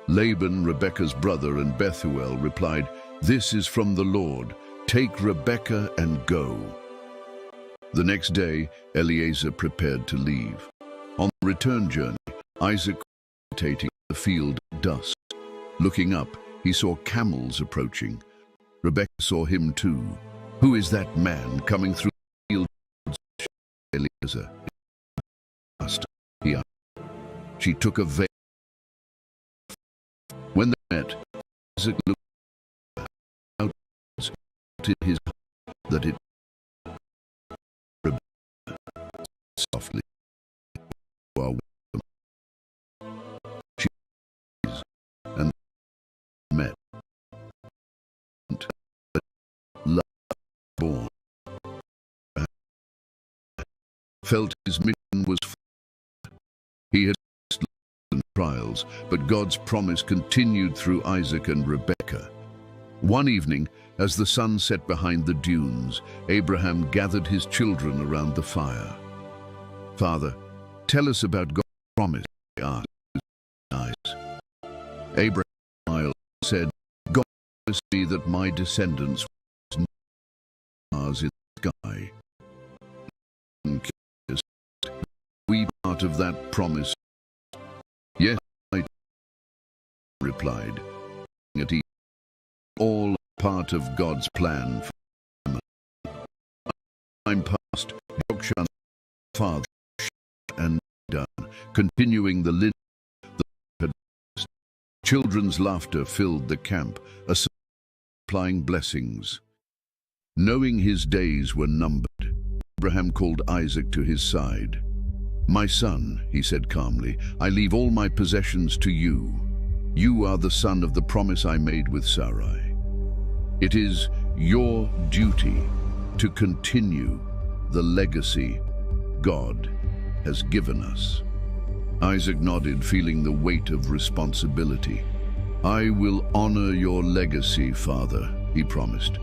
Laban, Rebekah's brother, and Bethuel replied, "This is from the Lord. Take Rebekah and go." The next day, Eliezer prepared to leave. On the return journey, Isaac was meditating in the field at dusk. Looking up, he saw camels approaching. Rebekah saw him too. "Who is that man coming through the field?" Eliezer. "Master," he asked. She took a veil. When they met, Isaac looked out in his heart that it softly. "You are welcome." She and met. Love born. Felt his mission was fulfilled. He had faced and trials, but God's promise continued through Isaac and Rebekah. One evening, as the sun set behind the dunes, Abraham gathered his children around the fire. "Father, tell us about God's promise," he asked his eyes. Abraham smiled and said, "God promised me that my descendants would stars in the sky." "We part of that promise?" "Yes," I replied. "At each, all part of God's plan for them. I'm past Jokshan, father, and done, continuing the lineage. The children's laughter filled the camp, supplying blessings. Knowing his days were numbered, Abraham called Isaac to his side. "My son," he said calmly, "I leave all my possessions to you. You are the son of the promise I made with Sarai. It is your duty to continue the legacy God has given us." Isaac nodded, feeling the weight of responsibility. "I will honor your legacy, father," he promised.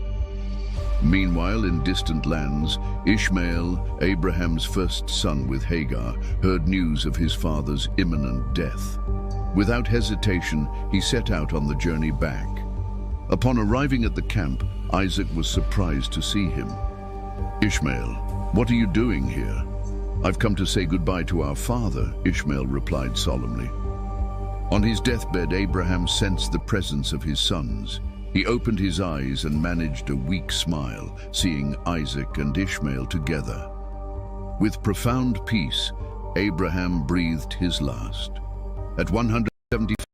Meanwhile, in distant lands, Ishmael, Abraham's first son with Hagar, heard news of his father's imminent death. Without hesitation, he set out on the journey back. Upon arriving at the camp, Isaac was surprised to see him. "Ishmael, what are you doing here?" "I've come to say goodbye to our father," Ishmael replied solemnly. On his deathbed, Abraham sensed the presence of his sons. He opened his eyes and managed a weak smile, seeing Isaac and Ishmael together. With profound peace, Abraham breathed his last. At 175,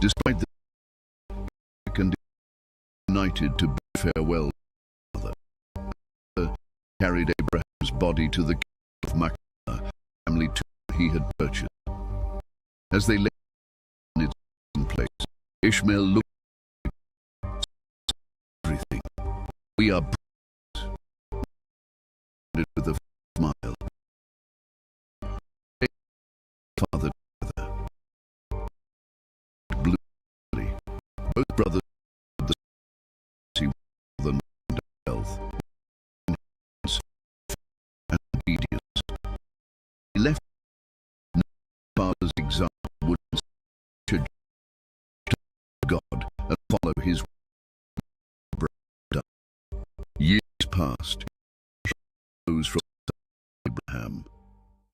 despite the and united to bid farewell to his father, carried Abraham's body to the cave of Machpelah, family tomb he had purchased. As they lay in its place, Ishmael looked at everything. "We are brothers," with a smile. Father together. Blue, both brothers had the same than health, and obedience. He left father's example God and follow his will. Years passed. Rose from Abraham.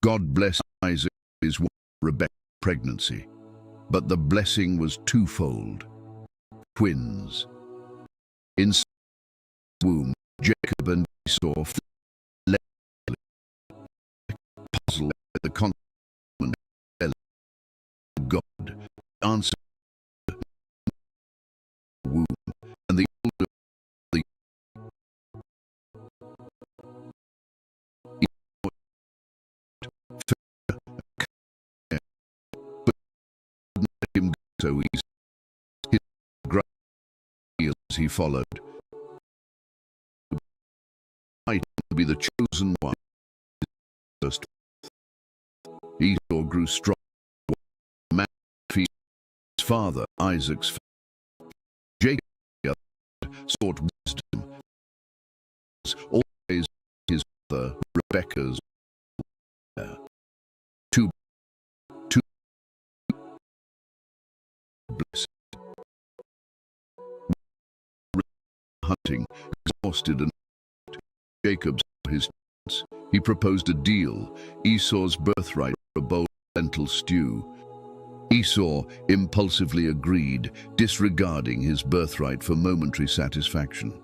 God blessed Isaac with his wife Rebekah's pregnancy, but the blessing was twofold. Twins. In Sarah's womb, Jacob and Esau fled, puzzled at the constant of God. Answered the womb, and the older the let him go so easy. His great as he followed. Might be the chosen one. First, Esau grew strong. Man his father Isaac's. Jacob sought wisdom. Always his mother Rebekah's. Two blessed. Hunting, exhausted and Jacob saw his chance. He proposed a deal, Esau's birthright for a bowl of lentil stew. Esau impulsively agreed, disregarding his birthright for momentary satisfaction.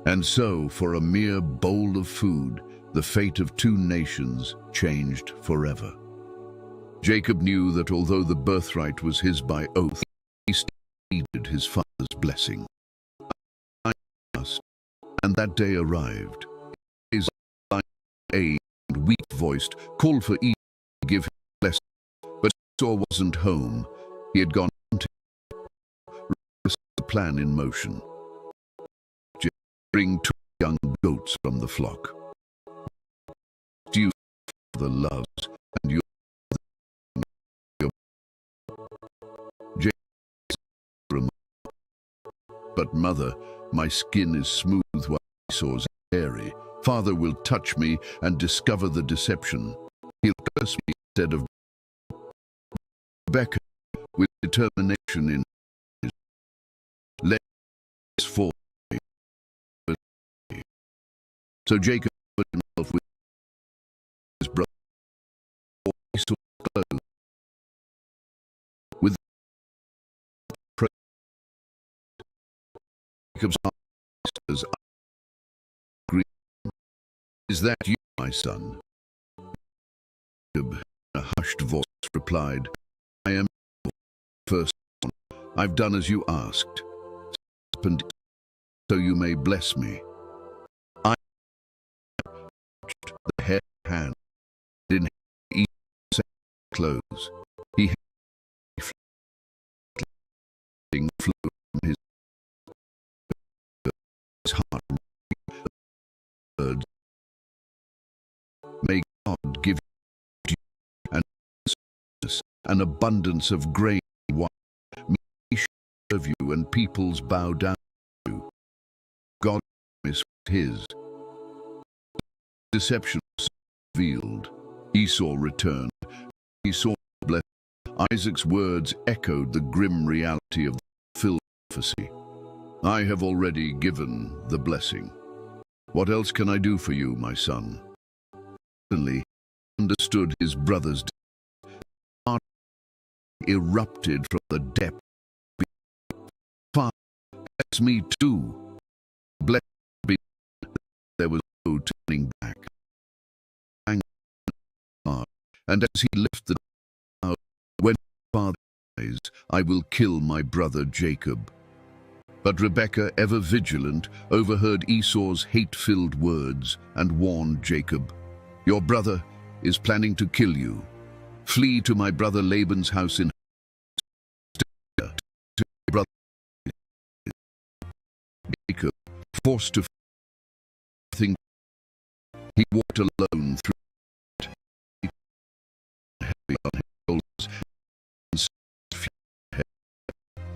And so, for a mere bowl of food, the fate of two nations changed forever. Jacob knew that although the birthright was his by oath, he still needed his father's blessing. And that day arrived. His and weak-voiced called for Esau to give him a blessing, but Esau wasn't home. He had gone hunting. The plan in motion. Bring 2 young goats from the flock. You the loves and your but mother, my skin is smooth while Esau's hairy. Father will touch me and discover the deception. He'll curse me instead of Rebekah with determination in his legs for me. So Jacob put himself with his brother Esau's clothes with Jacob's eyes green. Is that you, my son? Jacob, in a hushed voice, replied, I am your first one. I've done as you asked, so you may bless me. I touched the hair hand in Esau's clothes. He had flew from his heart. Birds. May God give you and an abundance of grain and wine. May he serve you and peoples bow down to you. God is his. Deception was revealed. Esau returned. He saw blessed. Isaac's words echoed the grim reality of the fulfilled prophecy. I have already given the blessing. What else can I do for you, my son? Suddenly, he understood his brother's heart erupted from the depth. Father, bless me too. Blessed be. There was no turning back. And as he left the house, when father dies, I will kill my brother Jacob. But Rebekah, ever vigilant, overheard Esau's hate-filled words and warned Jacob, your brother is planning to kill you. Flee to my brother Laban's house in brother Jacob, forced to think. He walked alone through heavy on his shoulders.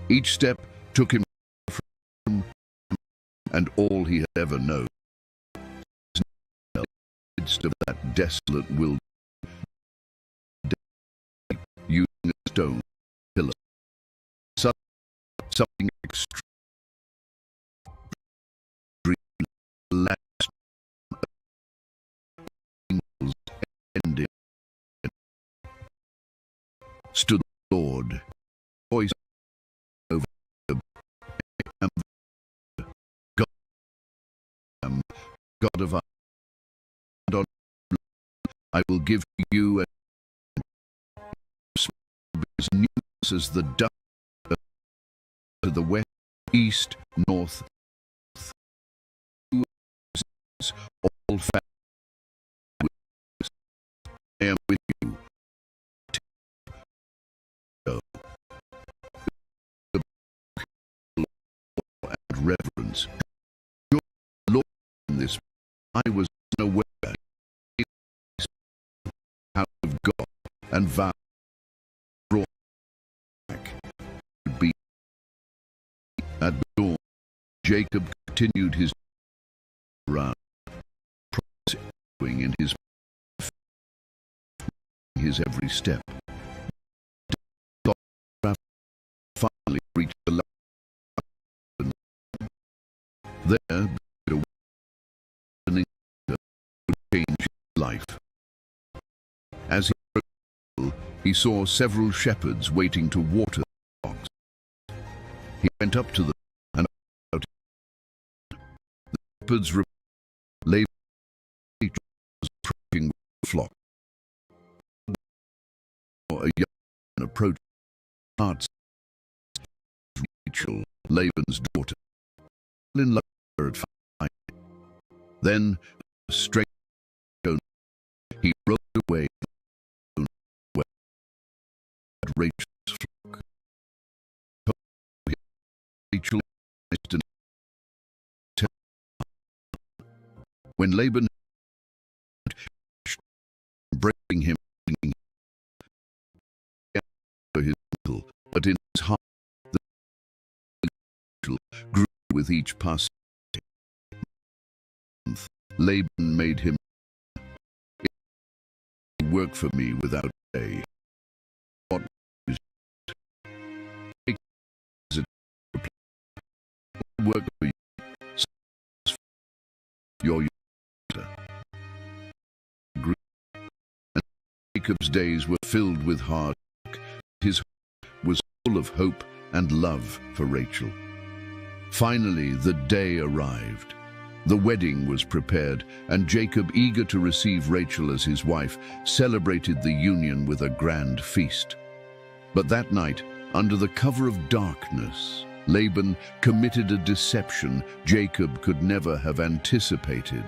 Each step took him from and all he had ever known. In the midst of that desolate wilderness, using a stone pillar. Suddenly, something extreme last angels ended. Stood the Lord, voice over the God, God of our, and on I will give to you as news as the dust to the west, east, north, all families. I am with you. Go. And reverence. Your Lord, in this I was unaware out of God and vow brought back to be. At dawn, Jacob continued his round, in his every step. God finally reached the land. There, the awakening would change his life. As he saw several shepherds waiting to water the flocks. He went up to them and out. The shepherds lay approaching the flock. A young man approached hearts Rachel, Laban's daughter, in love with her at first. Then, straight he rode away at Rachel's flock. Rachel when Laban breaking him for his uncle, but in his heart the grew with each passing month. Laban made him work for me without pay. What is it? Work for you. Your Jacob's days were filled with hard work. His heart was full of hope and love for Rachel. Finally, the day arrived. The wedding was prepared, and Jacob, eager to receive Rachel as his wife, celebrated the union with a grand feast. But that night, under the cover of darkness, Laban committed a deception Jacob could never have anticipated.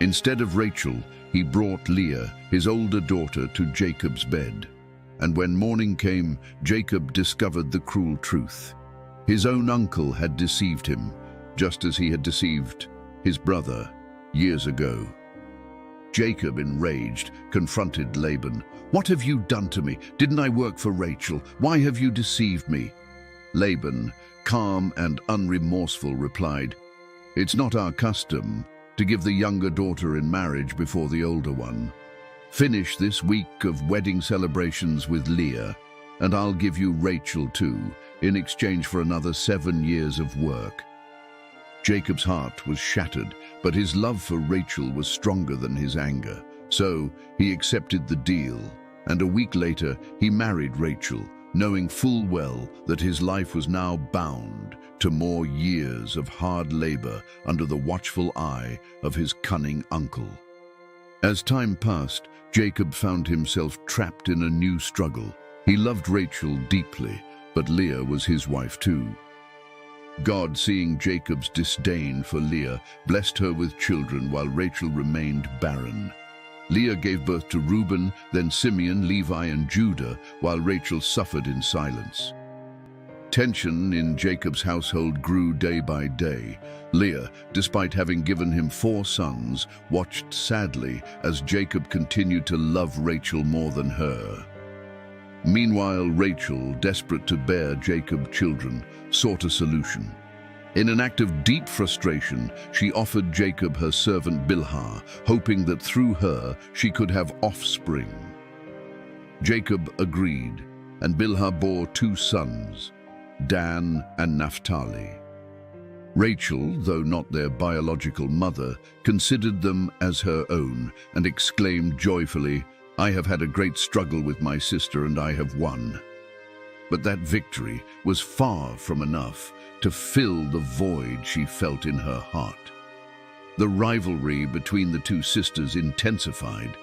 Instead of Rachel, he brought Leah, his older daughter, to Jacob's bed. And when morning came, Jacob discovered the cruel truth. His own uncle had deceived him, just as he had deceived his brother years ago. Jacob, enraged, confronted Laban. "What have you done to me? Didn't I work for Rachel? Why have you deceived me?" Laban, calm and unremorseful, replied, "It's not our custom to give the younger daughter in marriage before the older one. Finish this week of wedding celebrations with Leah, and I'll give you Rachel too, in exchange for another 7 years of work." Jacob's heart was shattered, but his love for Rachel was stronger than his anger. So he accepted the deal, and a week later he married Rachel, knowing full well that his life was now bound to more years of hard labor under the watchful eye of his cunning uncle. As time passed, Jacob found himself trapped in a new struggle. He loved Rachel deeply, but Leah was his wife too. God, seeing Jacob's disdain for Leah, blessed her with children while Rachel remained barren. Leah gave birth to Reuben, then Simeon, Levi, and Judah, while Rachel suffered in silence. Tension in Jacob's household grew day by day. Leah, despite having given him 4 sons, watched sadly as Jacob continued to love Rachel more than her. Meanwhile, Rachel, desperate to bear Jacob children, sought a solution. In an act of deep frustration, she offered Jacob her servant Bilhah, hoping that through her she could have offspring. Jacob agreed, and Bilhah bore 2 sons. Dan, and Naphtali. Rachel, though not their biological mother, considered them as her own and exclaimed joyfully, "I have had a great struggle with my sister and I have won." But that victory was far from enough to fill the void she felt in her heart. The rivalry between the two sisters intensified.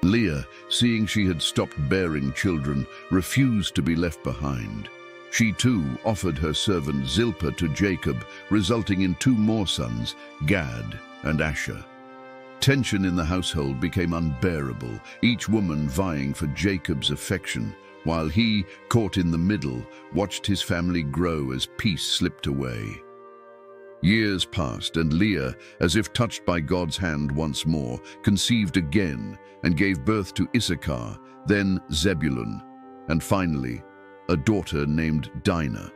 Leah, seeing she had stopped bearing children, refused to be left behind. She too offered her servant Zilpah to Jacob, resulting in 2 more sons, Gad and Asher. Tension in the household became unbearable, each woman vying for Jacob's affection, while he, caught in the middle, watched his family grow as peace slipped away. Years passed, and Leah, as if touched by God's hand once more, conceived again and gave birth to Issachar, then Zebulun, and finally, a daughter named Dinah.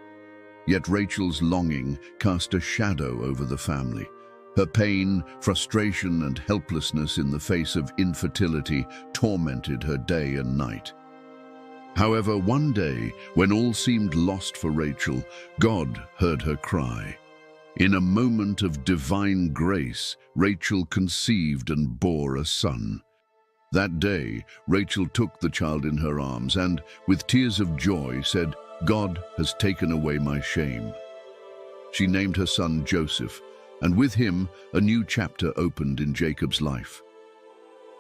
Yet Rachel's longing cast a shadow over the family. Her pain, frustration, and helplessness in the face of infertility tormented her day and night. However, one day, when all seemed lost for Rachel, God heard her cry. In a moment of divine grace, Rachel conceived and bore a son. That day, Rachel took the child in her arms and, with tears of joy, said, "God has taken away my shame." She named her son Joseph, and with him, a new chapter opened in Jacob's life.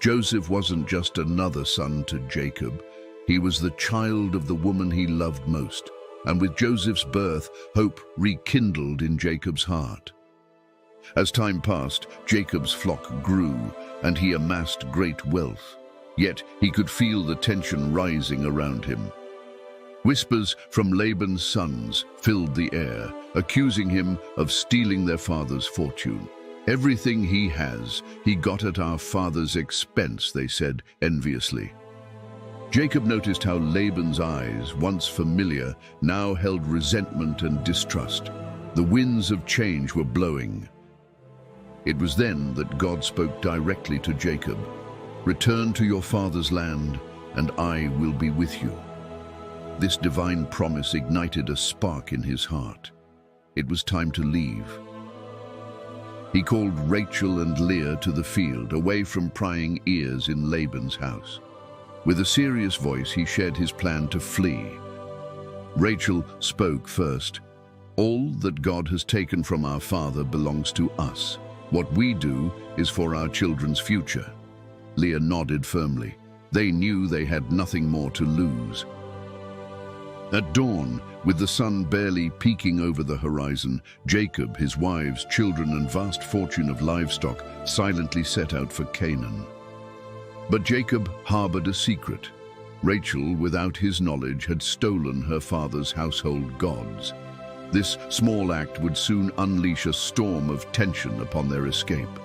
Joseph wasn't just another son to Jacob. He was the child of the woman he loved most, and with Joseph's birth, hope rekindled in Jacob's heart. As time passed, Jacob's flock grew, and he amassed great wealth. Yet he could feel the tension rising around him. Whispers from Laban's sons filled the air, accusing him of stealing their father's fortune. "Everything he has, he got at our father's expense," they said enviously. Jacob noticed how Laban's eyes, once familiar, now held resentment and distrust. The winds of change were blowing. It was then that God spoke directly to Jacob. "Return to your father's land, and I will be with you." This divine promise ignited a spark in his heart. It was time to leave. He called Rachel and Leah to the field, away from prying ears in Laban's house. With a serious voice, he shared his plan to flee. Rachel spoke first. "All that God has taken from our father belongs to us. What we do is for our children's future." Leah nodded firmly. They knew they had nothing more to lose. At dawn, with the sun barely peeking over the horizon, Jacob, his wives, children, and vast fortune of livestock silently set out for Canaan. But Jacob harbored a secret. Rachel, without his knowledge, had stolen her father's household gods. This small act would soon unleash a storm of tension upon their escape.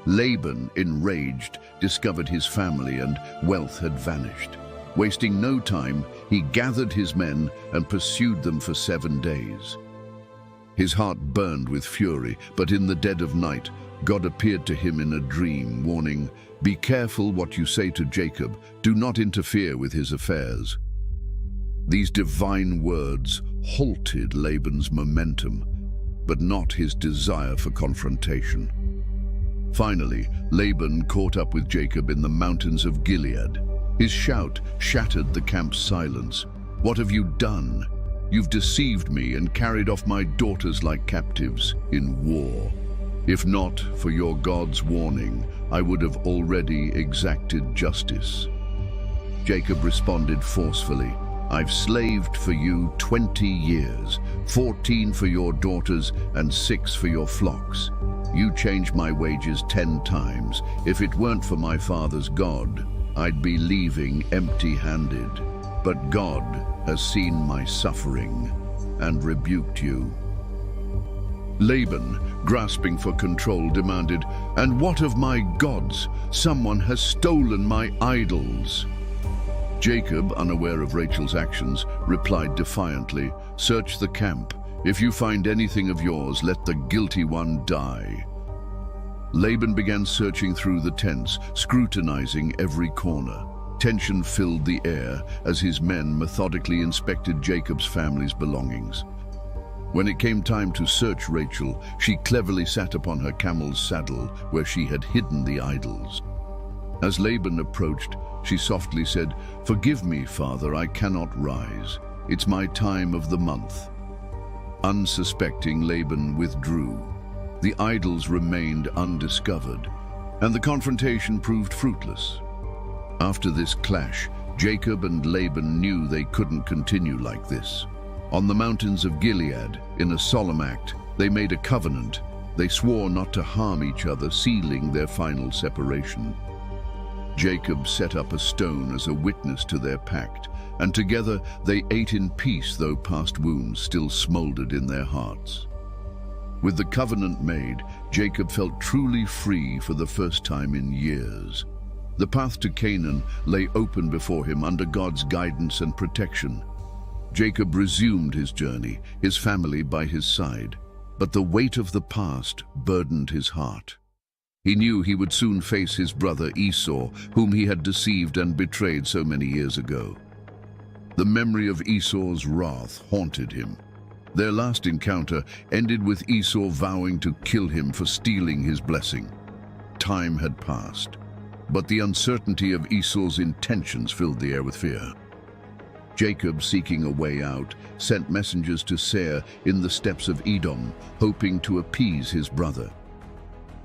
Laban, enraged, discovered his family and wealth had vanished. Wasting no time, he gathered his men and pursued them for 7 days. His heart burned with fury, but in the dead of night, God appeared to him in a dream, warning, "Be careful what you say to Jacob. Do not interfere with his affairs." These divine words halted Laban's momentum, but not his desire for confrontation. Finally, Laban caught up with Jacob in the mountains of Gilead. His shout shattered the camp's silence. "What have you done? You've deceived me and carried off my daughters like captives in war. If not for your God's warning, I would have already exacted justice." Jacob responded forcefully, "I've slaved for you 20 years, 14 for your daughters and 6 for your flocks. You changed my wages 10 times. If it weren't for my father's God, I'd be leaving empty-handed. But God has seen my suffering and rebuked you." Laban, grasping for control, demanded, "And what of my gods? Someone has stolen my idols." Jacob, unaware of Rachel's actions, replied defiantly, "Search the camp. If you find anything of yours, let the guilty one die." Laban began searching through the tents, scrutinizing every corner. Tension filled the air as his men methodically inspected Jacob's family's belongings. When it came time to search Rachel, she cleverly sat upon her camel's saddle where she had hidden the idols. As Laban approached, she softly said, "Forgive me, father, I cannot rise. It's my time of the month." Unsuspecting, Laban withdrew. The idols remained undiscovered, and the confrontation proved fruitless. After this clash, Jacob and Laban knew they couldn't continue like this. On the mountains of Gilead, in a solemn act, they made a covenant. They swore not to harm each other, sealing their final separation. Jacob set up a stone as a witness to their pact, and together they ate in peace, though past wounds still smoldered in their hearts. With the covenant made, Jacob felt truly free for the first time in years. The path to Canaan lay open before him under God's guidance and protection. Jacob resumed his journey, his family by his side, but the weight of the past burdened his heart. He knew he would soon face his brother Esau, whom he had deceived and betrayed so many years ago. The memory of Esau's wrath haunted him. Their last encounter ended with Esau vowing to kill him for stealing his blessing. Time had passed, but the uncertainty of Esau's intentions filled the air with fear. Jacob, seeking a way out, sent messengers to Seir in the steppes of Edom, hoping to appease his brother.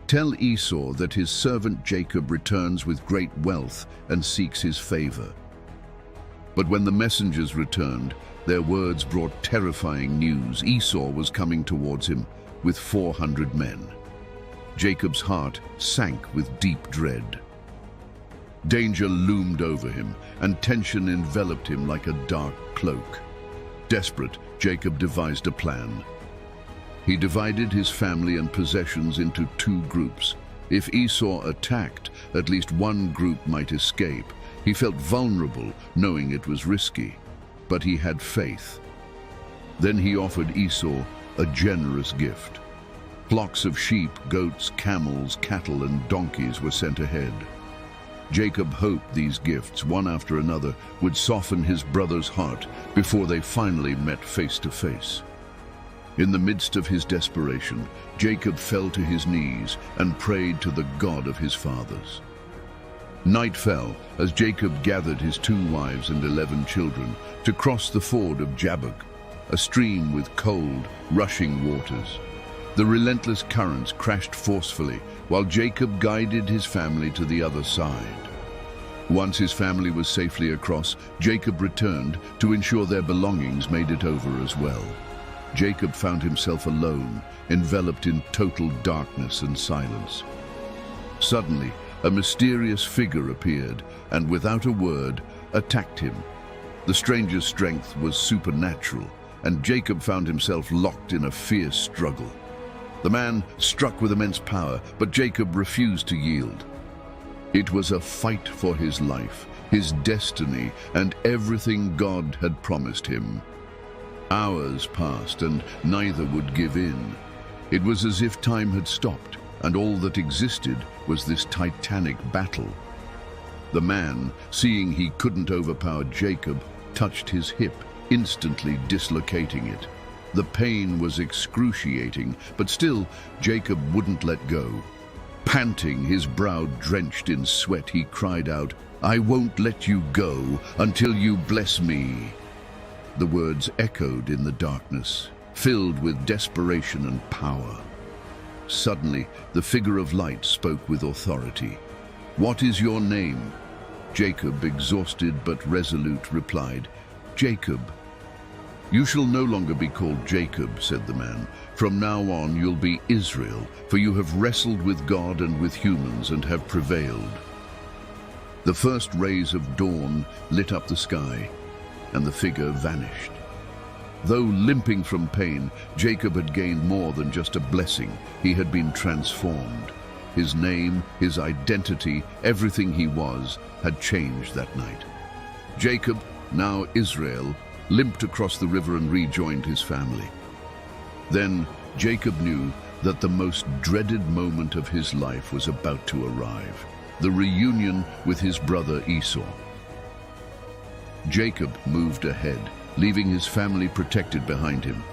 "Tell Esau that his servant Jacob returns with great wealth and seeks his favor." But when the messengers returned, their words brought terrifying news. Esau was coming towards him with 400 men. Jacob's heart sank with deep dread. Danger loomed over him, and tension enveloped him like a dark cloak. Desperate, Jacob devised a plan. He divided his family and possessions into two groups. If Esau attacked, at least one group might escape. He felt vulnerable, knowing it was risky, but he had faith. Then he offered Esau a generous gift. Flocks of sheep, goats, camels, cattle, and donkeys were sent ahead. Jacob hoped these gifts, one after another, would soften his brother's heart before they finally met face to face. In the midst of his desperation, Jacob fell to his knees and prayed to the God of his fathers. Night fell as Jacob gathered his 2 wives and 11 children to cross the ford of Jabbok, a stream with cold, rushing waters. The relentless currents crashed forcefully, while Jacob guided his family to the other side. Once his family was safely across, Jacob returned to ensure their belongings made it over as well. Jacob found himself alone, enveloped in total darkness and silence. Suddenly, a mysterious figure appeared and, without a word, attacked him. The stranger's strength was supernatural, and Jacob found himself locked in a fierce struggle. The man struck with immense power, but Jacob refused to yield. It was a fight for his life, his destiny, and everything God had promised him. Hours passed, and neither would give in. It was as if time had stopped, and all that existed was this titanic battle. The man, seeing he couldn't overpower Jacob, touched his hip, instantly dislocating it. The pain was excruciating, but still, Jacob wouldn't let go. Panting, his brow drenched in sweat, he cried out, "I won't let you go until you bless me." The words echoed in the darkness, filled with desperation and power. Suddenly, the figure of light spoke with authority. "What is your name?" Jacob, exhausted but resolute, replied, "Jacob." "You shall no longer be called Jacob," said the man. "From now on you'll be Israel, for you have wrestled with God and with humans and have prevailed." The first rays of dawn lit up the sky, and the figure vanished. Though limping from pain, Jacob had gained more than just a blessing. He had been transformed. His name, his identity, everything he was, had changed that night. Jacob, now Israel, limped across the river and rejoined his family. Then Jacob knew that the most dreaded moment of his life was about to arrive, the reunion with his brother Esau. Jacob moved ahead, leaving his family protected behind him.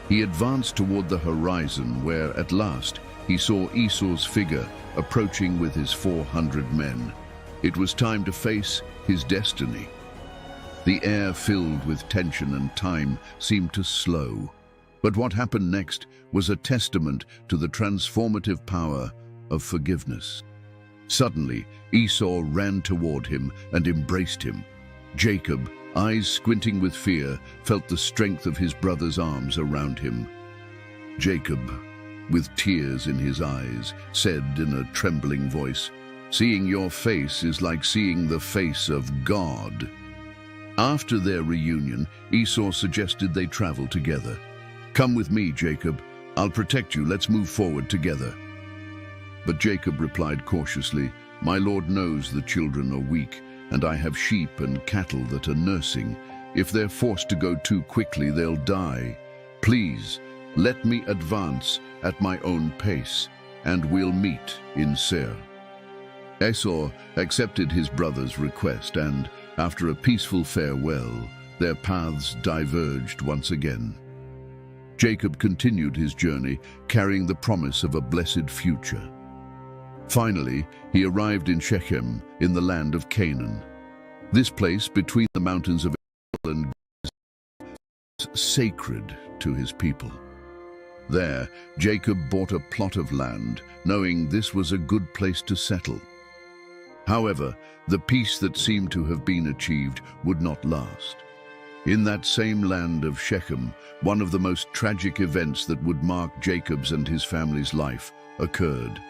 He advanced toward the horizon where, at last, he saw Esau's figure approaching with his 400 men. It was time to face his destiny. The air filled with tension and time seemed to slow. But what happened next was a testament to the transformative power of forgiveness. Suddenly, Esau ran toward him and embraced him. Jacob, eyes squinting with fear, felt the strength of his brother's arms around him. Jacob, with tears in his eyes, said in a trembling voice, "Seeing your face is like seeing the face of God." After their reunion, Esau suggested they travel together. "Come with me, Jacob. I'll protect you. Let's move forward together." But Jacob replied cautiously, "My Lord knows the children are weak, and I have sheep and cattle that are nursing. If they're forced to go too quickly, they'll die. Please, let me advance at my own pace, and we'll meet in Seir." Esau accepted his brother's request, and, after a peaceful farewell, their paths diverged once again. Jacob continued his journey, carrying the promise of a blessed future. Finally, he arrived in Shechem, in the land of Canaan. This place between the mountains of Israel and was sacred to his people. There, Jacob bought a plot of land, knowing this was a good place to settle. However, the peace that seemed to have been achieved would not last. In that same land of Shechem, one of the most tragic events that would mark Jacob's and his family's life occurred.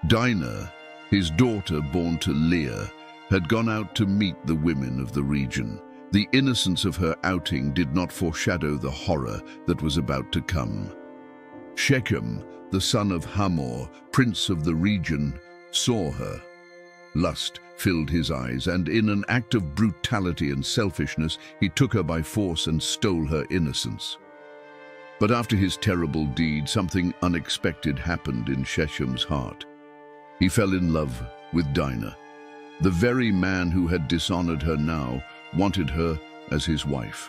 Dinah, his daughter born to Leah, had gone out to meet the women of the region. The innocence of her outing did not foreshadow the horror that was about to come. Shechem, the son of Hamor, prince of the region, saw her. Lust filled his eyes, and in an act of brutality and selfishness, he took her by force and stole her innocence. But after his terrible deed, something unexpected happened in Shechem's heart. He fell in love with Dinah. The very man who had dishonored her now wanted her as his wife.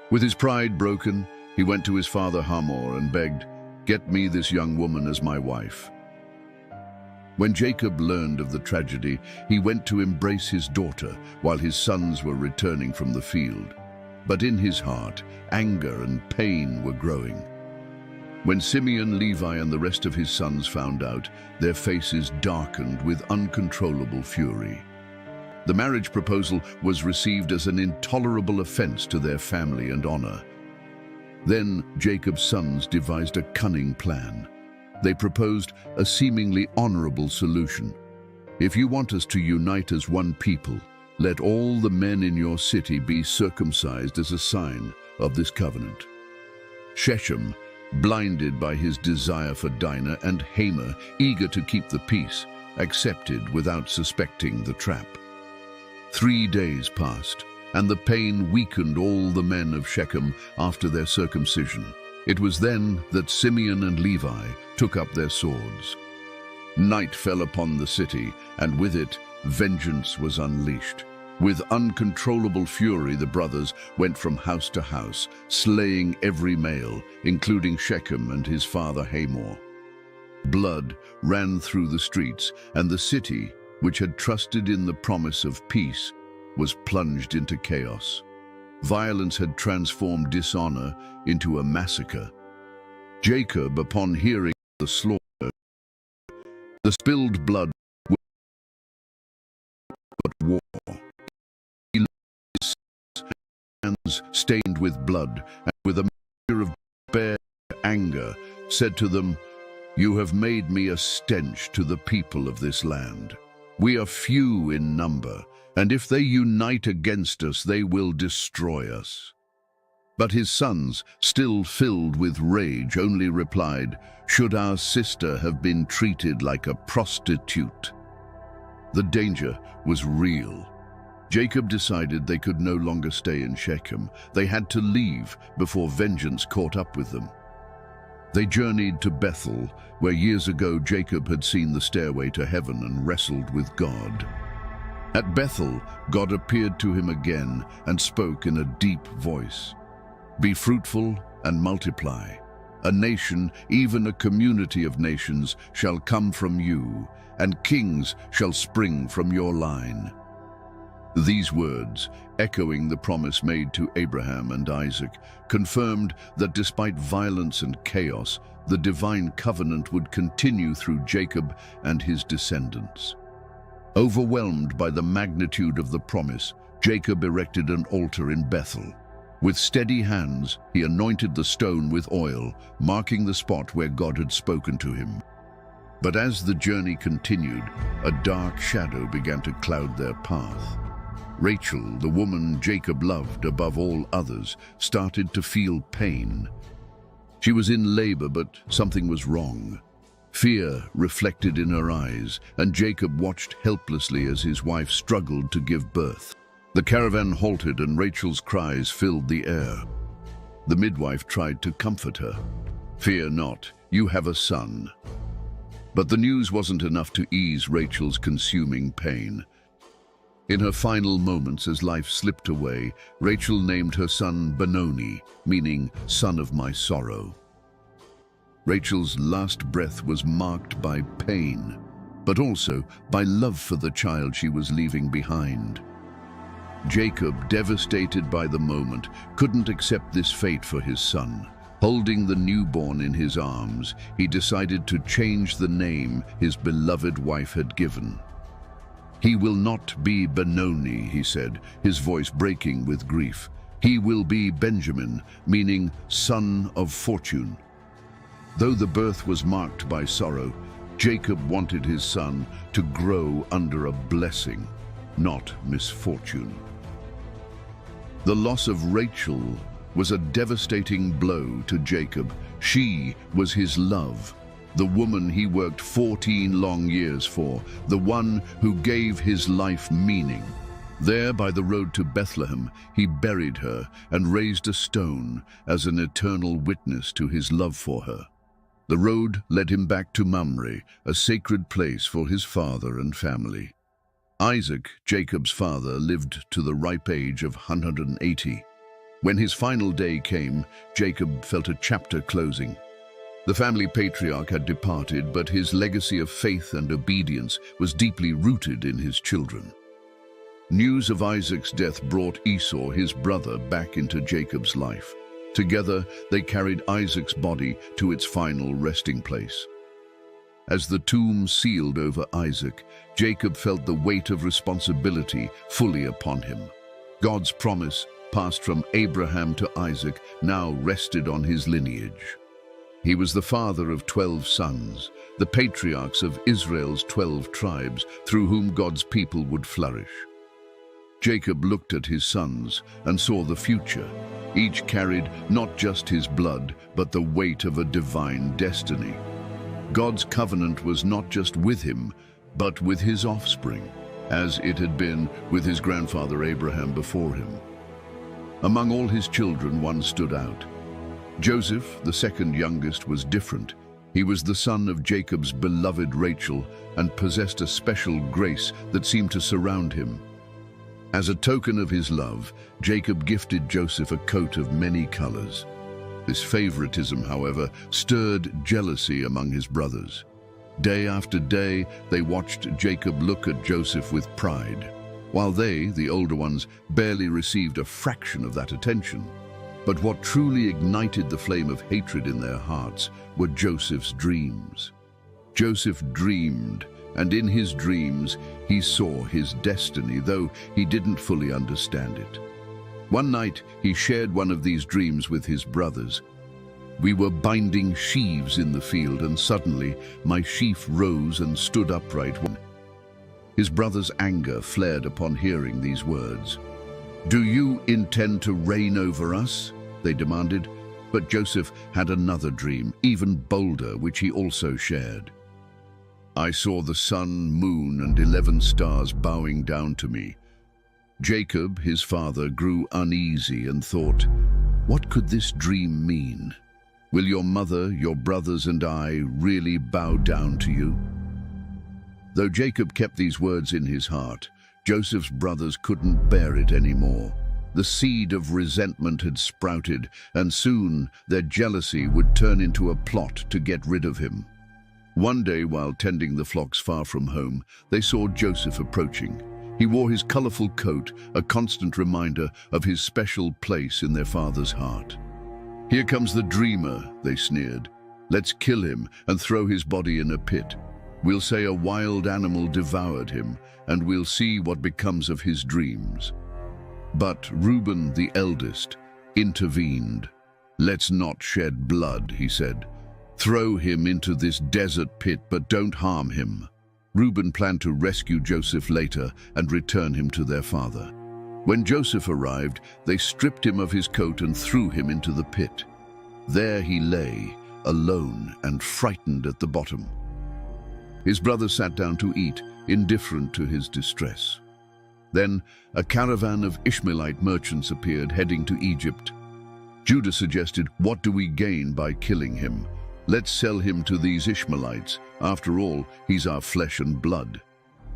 With his pride broken, he went to his father Hamor and begged, "Get me this young woman as my wife." When Jacob learned of the tragedy, he went to embrace his daughter while his sons were returning from the field. But in his heart, anger and pain were growing. When Simeon, Levi, and the rest of his sons found out, their faces darkened with uncontrollable fury. The marriage proposal was received as an intolerable offense to their family and honor. Then Jacob's sons devised a cunning plan. They proposed a seemingly honorable solution. "If you want us to unite as one people, let all the men in your city be circumcised as a sign of this covenant." Shechem, blinded by his desire for Dinah, and Hamor, eager to keep the peace, accepted without suspecting the trap. 3 days passed, and the pain weakened all the men of Shechem after their circumcision. It was then that Simeon and Levi took up their swords. Night fell upon the city, and with it, vengeance was unleashed. With uncontrollable fury, the brothers went from house to house, slaying every male, including Shechem and his father Hamor. Blood ran through the streets, and the city, which had trusted in the promise of peace, was plunged into chaos. Violence had transformed dishonor into a massacre. Jacob, upon hearing the slaughter, the spilled blood, but war. He lifted his hands stained with blood, and with a measure of bare anger, said to them, "You have made me a stench to the people of this land. We are few in number, and if they unite against us, they will destroy us." But his sons, still filled with rage, only replied, "Should our sister have been treated like a prostitute?" The danger was real. Jacob decided they could no longer stay in Shechem. They had to leave before vengeance caught up with them. They journeyed to Bethel, where years ago Jacob had seen the stairway to heaven and wrestled with God. At Bethel, God appeared to him again and spoke in a deep voice. "Be fruitful and multiply. A nation, even a community of nations, shall come from you, and kings shall spring from your line." These words, echoing the promise made to Abraham and Isaac, confirmed that despite violence and chaos, the divine covenant would continue through Jacob and his descendants. Overwhelmed by the magnitude of the promise, Jacob erected an altar in Bethel. With steady hands, he anointed the stone with oil, marking the spot where God had spoken to him. But as the journey continued, a dark shadow began to cloud their path. Rachel, the woman Jacob loved above all others, started to feel pain. She was in labor, but something was wrong. Fear reflected in her eyes, and Jacob watched helplessly as his wife struggled to give birth. The caravan halted, and Rachel's cries filled the air. The midwife tried to comfort her. "Fear not, you have a son." But the news wasn't enough to ease Rachel's consuming pain. In her final moments as life slipped away, Rachel named her son Benoni, meaning "son of my sorrow." Rachel's last breath was marked by pain, but also by love for the child she was leaving behind. Jacob, devastated by the moment, couldn't accept this fate for his son. Holding the newborn in his arms, he decided to change the name his beloved wife had given. "He will not be Benoni," he said, his voice breaking with grief. "He will be Benjamin, meaning son of fortune." Though the birth was marked by sorrow, Jacob wanted his son to grow under a blessing, not misfortune. The loss of Rachel was a devastating blow to Jacob. She was his love, the woman he worked 14 long years for, the one who gave his life meaning. There, by the road to Bethlehem, he buried her and raised a stone as an eternal witness to his love for her. The road led him back to Mamre, a sacred place for his father and family. Isaac, Jacob's father, lived to the ripe age of 180. When his final day came, Jacob felt a chapter closing. The family patriarch had departed, but his legacy of faith and obedience was deeply rooted in his children. News of Isaac's death brought Esau, his brother, back into Jacob's life. Together, they carried Isaac's body to its final resting place. As the tomb sealed over Isaac, Jacob felt the weight of responsibility fully upon him. God's promise, passed from Abraham to Isaac, now rested on his lineage. He was the father of 12 sons, the patriarchs of Israel's 12 tribes, through whom God's people would flourish. Jacob looked at his sons and saw the future. Each carried not just his blood, but the weight of a divine destiny. God's covenant was not just with him, but with his offspring, as it had been with his grandfather Abraham before him. Among all his children, one stood out. Joseph, the second youngest, was different. He was the son of Jacob's beloved Rachel and possessed a special grace that seemed to surround him. As a token of his love, Jacob gifted Joseph a coat of many colors. This favoritism, however, stirred jealousy among his brothers. Day after day, they watched Jacob look at Joseph with pride, while they, the older ones, barely received a fraction of that attention. But what truly ignited the flame of hatred in their hearts were Joseph's dreams. Joseph dreamed, and in his dreams, he saw his destiny, though he didn't fully understand it. One night, he shared one of these dreams with his brothers. "We were binding sheaves in the field, and suddenly my sheaf rose and stood upright." His brother's anger flared upon hearing these words. "Do you intend to reign over us?" they demanded. But Joseph had another dream, even bolder, which he also shared. "I saw the sun, moon, and 11 stars bowing down to me." Jacob, his father, grew uneasy and thought, "What could this dream mean? Will your mother, your brothers, and I really bow down to you?" Though Jacob kept these words in his heart, Joseph's brothers couldn't bear it anymore. The seed of resentment had sprouted, and soon their jealousy would turn into a plot to get rid of him. One day, while tending the flocks far from home, they saw Joseph approaching. He wore his colorful coat, a constant reminder of his special place in their father's heart. "Here comes the dreamer," they sneered. "Let's kill him and throw his body in a pit. We'll say a wild animal devoured him, and we'll see what becomes of his dreams." But Reuben, the eldest, intervened. "Let's not shed blood," he said. "Throw him into this desert pit, but don't harm him." Reuben planned to rescue Joseph later and return him to their father. When Joseph arrived, they stripped him of his coat and threw him into the pit. There he lay, alone and frightened at the bottom. His brothers sat down to eat, indifferent to his distress. Then a caravan of Ishmaelite merchants appeared, heading to Egypt. Judah suggested, "What do we gain by killing him? Let's sell him to these Ishmaelites. After all, he's our flesh and blood."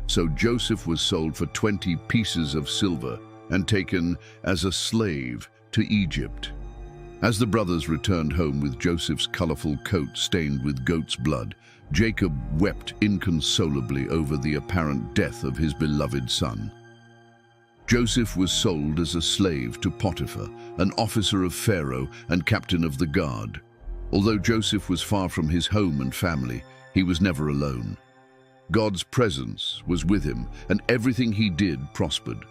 So Joseph was sold for 20 pieces of silver and taken as a slave to Egypt. As the brothers returned home with Joseph's colorful coat stained with goat's blood, Jacob wept inconsolably over the apparent death of his beloved son. Joseph was sold as a slave to Potiphar, an officer of Pharaoh and captain of the guard. Although Joseph was far from his home and family, he was never alone. God's presence was with him, and everything he did prospered.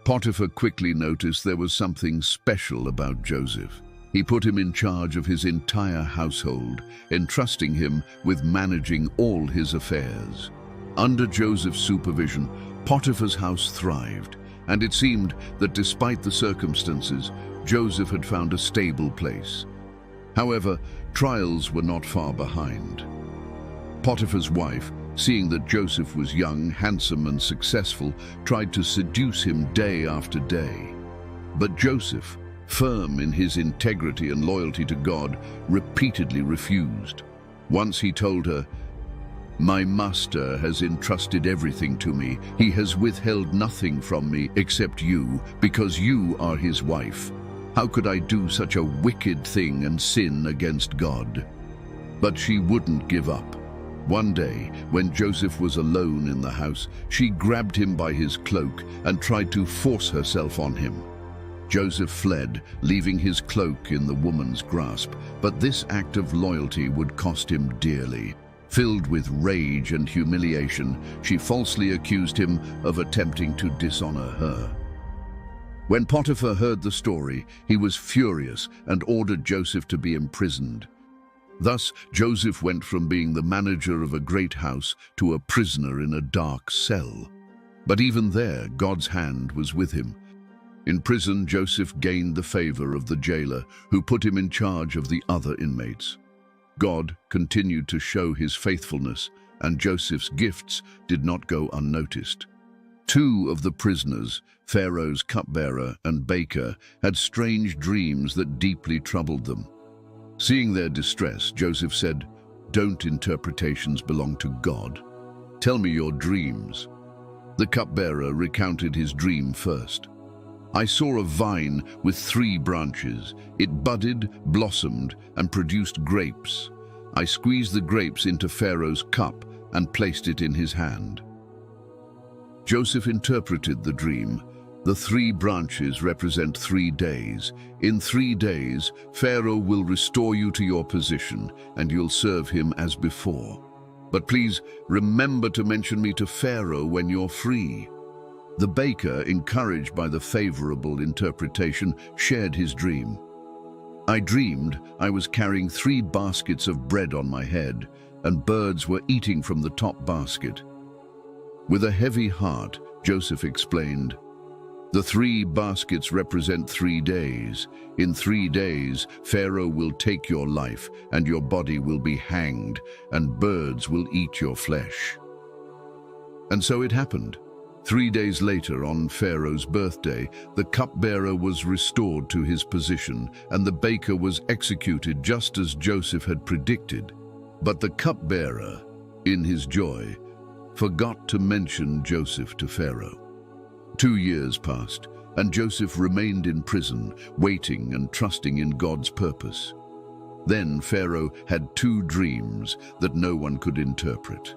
Potiphar quickly noticed there was something special about Joseph. He put him in charge of his entire household, entrusting him with managing all his affairs. Under Joseph's supervision, Potiphar's house thrived, and it seemed that despite the circumstances, Joseph had found a stable place. However, trials were not far behind. Potiphar's wife, seeing that Joseph was young, handsome, and successful, tried to seduce him day after day. But Joseph, firm in his integrity and loyalty to God, repeatedly refused. Once he told her, "My master has entrusted everything to me. He has withheld nothing from me except you, because you are his wife. How could I do such a wicked thing and sin against God?" But she wouldn't give up. One day, when Joseph was alone in the house, she grabbed him by his cloak and tried to force herself on him. Joseph fled, leaving his cloak in the woman's grasp, but this act of loyalty would cost him dearly. Filled with rage and humiliation, she falsely accused him of attempting to dishonor her. When Potiphar heard the story, he was furious and ordered Joseph to be imprisoned. Thus, Joseph went from being the manager of a great house to a prisoner in a dark cell. But even there, God's hand was with him. In prison, Joseph gained the favor of the jailer, who put him in charge of the other inmates. God continued to show his faithfulness, and Joseph's gifts did not go unnoticed. Two of the prisoners, Pharaoh's cupbearer and baker, had strange dreams that deeply troubled them. Seeing their distress, Joseph said, "Don't interpretations belong to God? Tell me your dreams." The cupbearer recounted his dream first. "I saw a vine with 3 branches. It budded, blossomed, and produced grapes. I squeezed the grapes into Pharaoh's cup and placed it in his hand." Joseph interpreted the dream. The 3 branches represent 3 days. In 3 days, Pharaoh will restore you to your position, and you'll serve him as before. But please remember to mention me to Pharaoh when you're free. The baker, encouraged by the favorable interpretation, shared his dream. "I dreamed I was carrying 3 baskets of bread on my head, and birds were eating from the top basket." With a heavy heart, Joseph explained, "The 3 baskets represent 3 days. In 3 days, Pharaoh will take your life, and your body will be hanged, and birds will eat your flesh." And so it happened. 3 days later, on Pharaoh's birthday, the cupbearer was restored to his position, and the baker was executed just as Joseph had predicted. But the cupbearer, in his joy, forgot to mention Joseph to Pharaoh. 2 years passed, and Joseph remained in prison, waiting and trusting in God's purpose. Then Pharaoh had 2 dreams that no one could interpret.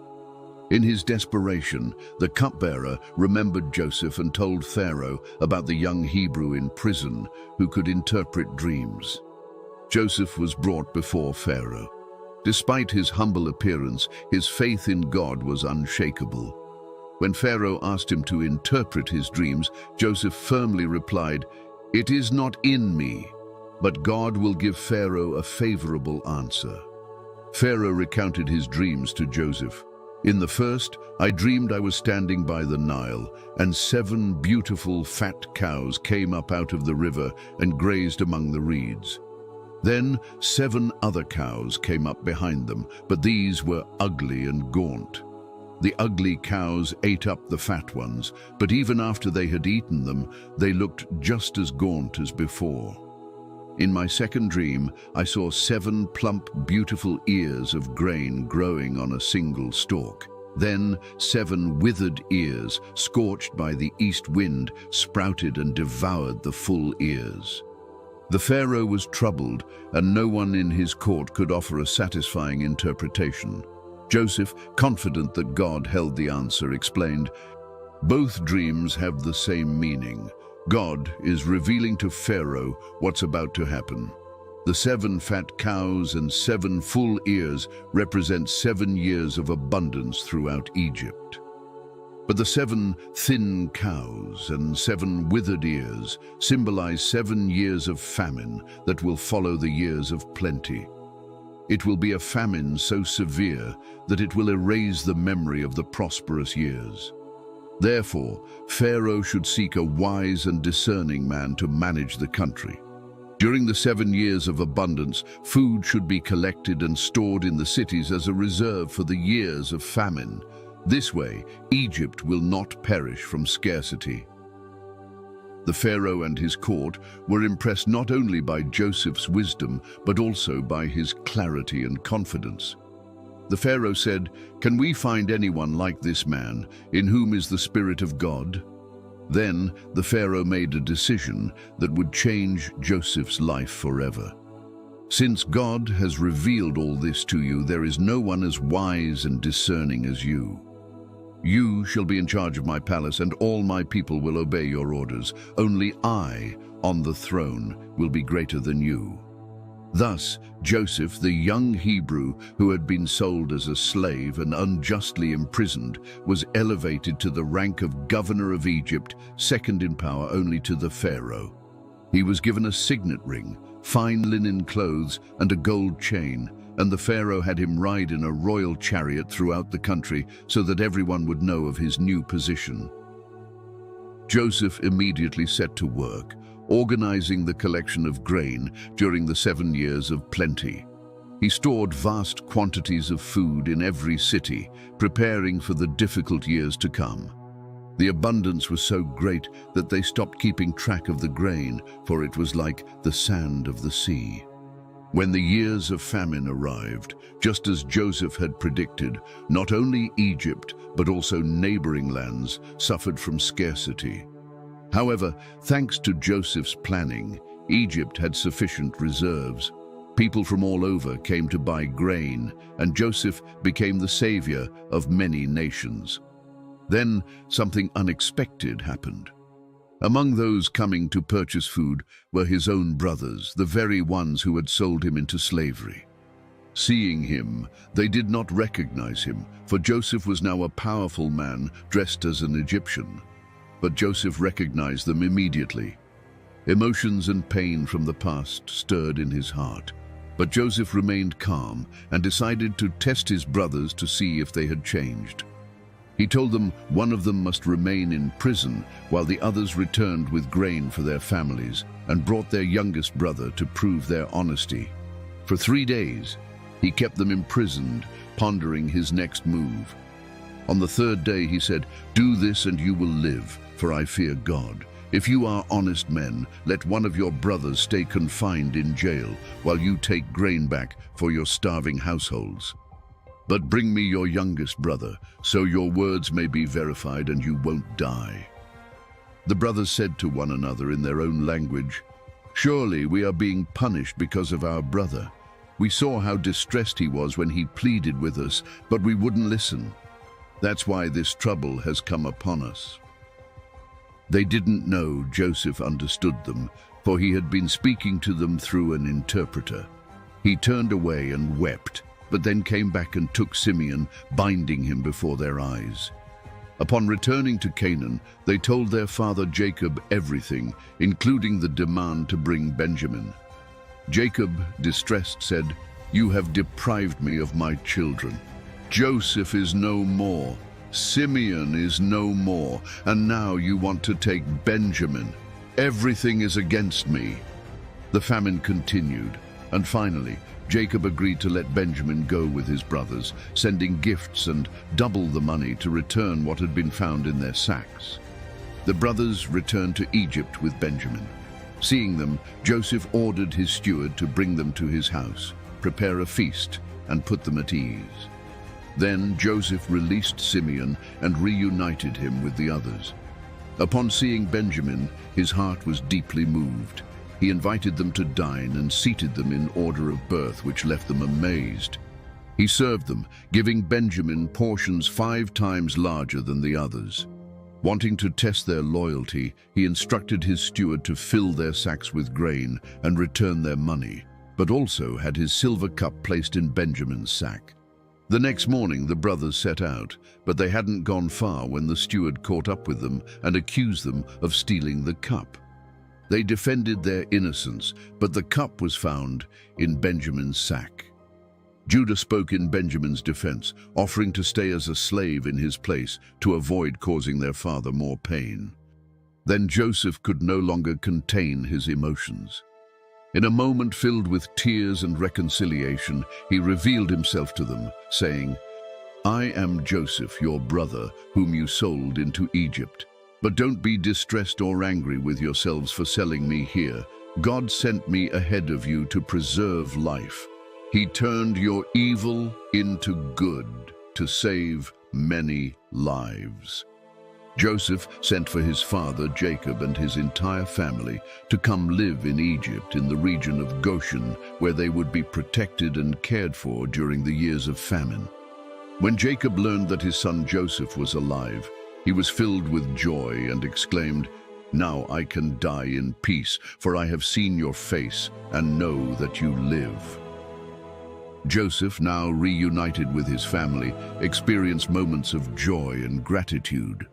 In his desperation, the cupbearer remembered Joseph and told Pharaoh about the young Hebrew in prison who could interpret dreams. Joseph was brought before Pharaoh. Despite his humble appearance, his faith in God was unshakable. When Pharaoh asked him to interpret his dreams, Joseph firmly replied, "It is not in me, but God will give Pharaoh a favorable answer." Pharaoh recounted his dreams to Joseph. "In the first, I dreamed I was standing by the Nile, and 7 beautiful fat cows came up out of the river and grazed among the reeds. Then 7 other cows came up behind them, but these were ugly and gaunt. The ugly cows ate up the fat ones, but even after they had eaten them, they looked just as gaunt as before. In my second dream, I saw 7 plump, beautiful ears of grain growing on a single stalk. Then 7 withered ears, scorched by the east wind, sprouted and devoured the full ears." The Pharaoh was troubled, and no one in his court could offer a satisfying interpretation. Joseph, confident that God held the answer, explained, "Both dreams have the same meaning. God is revealing to Pharaoh what's about to happen. The 7 fat cows and 7 full ears represent 7 years of abundance throughout Egypt. But the 7 thin cows and 7 withered ears symbolize 7 years of famine that will follow the years of plenty. It will be a famine so severe that it will erase the memory of the prosperous years. Therefore, Pharaoh should seek a wise and discerning man to manage the country. During the 7 years of abundance, food should be collected and stored in the cities as a reserve for the years of famine. This way, Egypt will not perish from scarcity." The Pharaoh and his court were impressed not only by Joseph's wisdom, but also by his clarity and confidence. The Pharaoh said, "Can we find anyone like this man, in whom is the Spirit of God?" Then the Pharaoh made a decision that would change Joseph's life forever. "Since God has revealed all this to you, there is no one as wise and discerning as you. You shall be in charge of my palace, and all my people will obey your orders. Only I, on the throne, will be greater than you." Thus, Joseph, the young Hebrew who had been sold as a slave and unjustly imprisoned, was elevated to the rank of governor of Egypt, second in power only to the Pharaoh. He was given a signet ring, fine linen clothes, and a gold chain, and the Pharaoh had him ride in a royal chariot throughout the country so that everyone would know of his new position. Joseph immediately set to work, organizing the collection of grain during the 7 years of plenty. He stored vast quantities of food in every city, preparing for the difficult years to come. The abundance was so great that they stopped keeping track of the grain, for it was like the sand of the sea. When the years of famine arrived, just as Joseph had predicted, not only Egypt, but also neighboring lands suffered from scarcity. However, thanks to Joseph's planning, Egypt had sufficient reserves. People from all over came to buy grain, and Joseph became the savior of many nations. Then something unexpected happened. Among those coming to purchase food were his own brothers, the very ones who had sold him into slavery. Seeing him, they did not recognize him, for Joseph was now a powerful man dressed as an Egyptian. But Joseph recognized them immediately. Emotions and pain from the past stirred in his heart. But Joseph remained calm and decided to test his brothers to see if they had changed. He told them one of them must remain in prison while the others returned with grain for their families, and brought their youngest brother to prove their honesty. For 3 days, he kept them imprisoned, pondering his next move. On the 3rd day he said, "Do this and you will live, for I fear God. If you are honest men, let one of your brothers stay confined in jail while you take grain back for your starving households. But bring me your youngest brother, so your words may be verified and you won't die." The brothers said to one another in their own language, "Surely we are being punished because of our brother. We saw how distressed he was when he pleaded with us, but we wouldn't listen. That's why this trouble has come upon us." They didn't know Joseph understood them, for he had been speaking to them through an interpreter. He turned away and wept, but then came back and took Simeon, binding him before their eyes. Upon returning to Canaan, they told their father Jacob everything, including the demand to bring Benjamin. Jacob, distressed, said, "You have deprived me of my children. Joseph is no more, Simeon is no more, and now you want to take Benjamin. Everything is against me." The famine continued, and finally, Jacob agreed to let Benjamin go with his brothers, sending gifts and double the money to return what had been found in their sacks. The brothers returned to Egypt with Benjamin. Seeing them, Joseph ordered his steward to bring them to his house, prepare a feast, and put them at ease. Then Joseph released Simeon and reunited him with the others. Upon seeing Benjamin, his heart was deeply moved. He invited them to dine and seated them in order of birth, which left them amazed. He served them, giving Benjamin portions 5 times larger than the others. Wanting to test their loyalty, he instructed his steward to fill their sacks with grain and return their money, but also had his silver cup placed in Benjamin's sack. The next morning the brothers set out, but they hadn't gone far when the steward caught up with them and accused them of stealing the cup. They defended their innocence, but the cup was found in Benjamin's sack. Judah spoke in Benjamin's defense, offering to stay as a slave in his place to avoid causing their father more pain. Then Joseph could no longer contain his emotions. In a moment filled with tears and reconciliation, he revealed himself to them, saying, "I am Joseph, your brother, whom you sold into Egypt. But don't be distressed or angry with yourselves for selling me here. God sent me ahead of you to preserve life. He turned your evil into good to save many lives." Joseph sent for his father Jacob and his entire family to come live in Egypt in the region of Goshen, where they would be protected and cared for during the years of famine. When Jacob learned that his son Joseph was alive, he was filled with joy and exclaimed, "Now I can die in peace, for I have seen your face and know that you live." Joseph, now reunited with his family, experienced moments of joy and gratitude.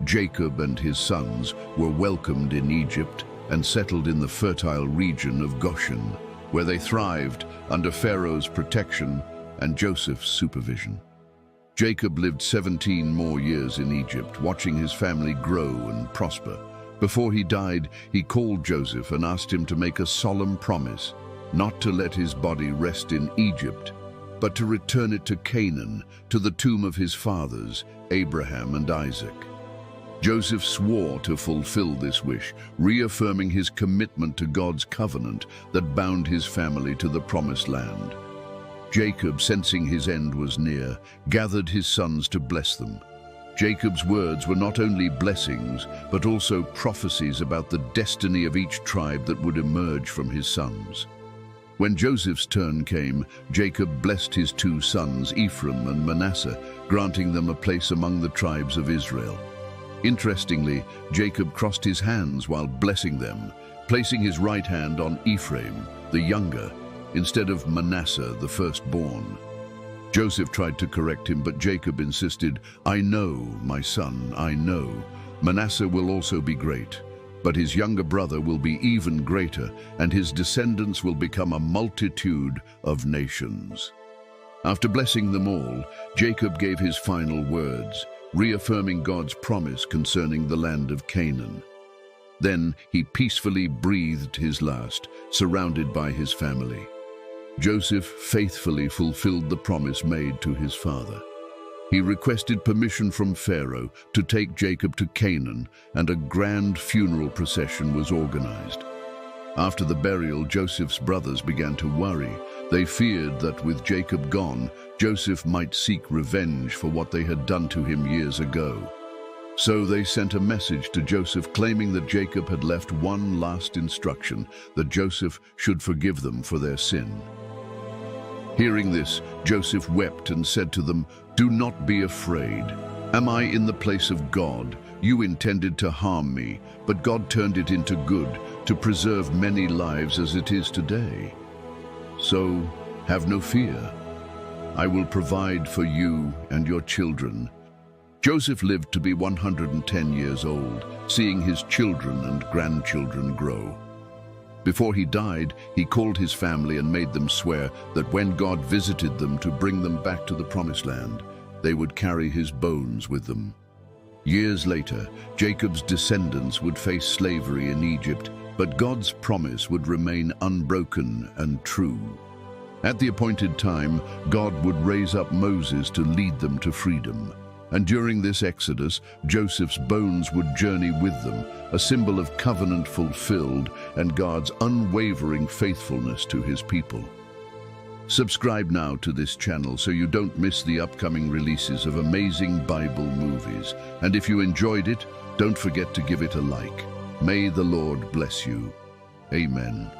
Jacob and his sons were welcomed in Egypt and settled in the fertile region of Goshen, where they thrived under Pharaoh's protection and Joseph's supervision. Jacob lived 17 more years in Egypt, watching his family grow and prosper. Before he died, he called Joseph and asked him to make a solemn promise, not to let his body rest in Egypt, but to return it to Canaan, to the tomb of his fathers, Abraham and Isaac. Joseph swore to fulfill this wish, reaffirming his commitment to God's covenant that bound his family to the promised land. Jacob, sensing his end was near, gathered his sons to bless them. Jacob's words were not only blessings, but also prophecies about the destiny of each tribe that would emerge from his sons. When Joseph's turn came, Jacob blessed his 2 sons, Ephraim and Manasseh, granting them a place among the tribes of Israel. Interestingly, Jacob crossed his hands while blessing them, placing his right hand on Ephraim, the younger, instead of Manasseh, the firstborn. Joseph tried to correct him, but Jacob insisted, "I know, my son, I know. Manasseh will also be great, but his younger brother will be even greater, and his descendants will become a multitude of nations." After blessing them all, Jacob gave his final words, reaffirming God's promise concerning the land of Canaan. Then he peacefully breathed his last, surrounded by his family. Joseph faithfully fulfilled the promise made to his father. He requested permission from Pharaoh to take Jacob to Canaan, and a grand funeral procession was organized. After the burial, Joseph's brothers began to worry. They feared that with Jacob gone, Joseph might seek revenge for what they had done to him years ago. So they sent a message to Joseph claiming that Jacob had left one last instruction, that Joseph should forgive them for their sin. Hearing this, Joseph wept and said to them, "Do not be afraid. Am I in the place of God? You intended to harm me, but God turned it into good, to preserve many lives as it is today. So have no fear. I will provide for you and your children." Joseph lived to be 110 years old, seeing his children and grandchildren grow. Before he died, he called his family and made them swear that when God visited them to bring them back to the Promised Land, they would carry his bones with them. Years later, Jacob's descendants would face slavery in Egypt, but God's promise would remain unbroken and true. At the appointed time, God would raise up Moses to lead them to freedom. And during this exodus, Joseph's bones would journey with them, a symbol of covenant fulfilled and God's unwavering faithfulness to his people. Subscribe now to this channel so you don't miss the upcoming releases of amazing Bible movies. And if you enjoyed it, don't forget to give it a like. May the Lord bless you. Amen.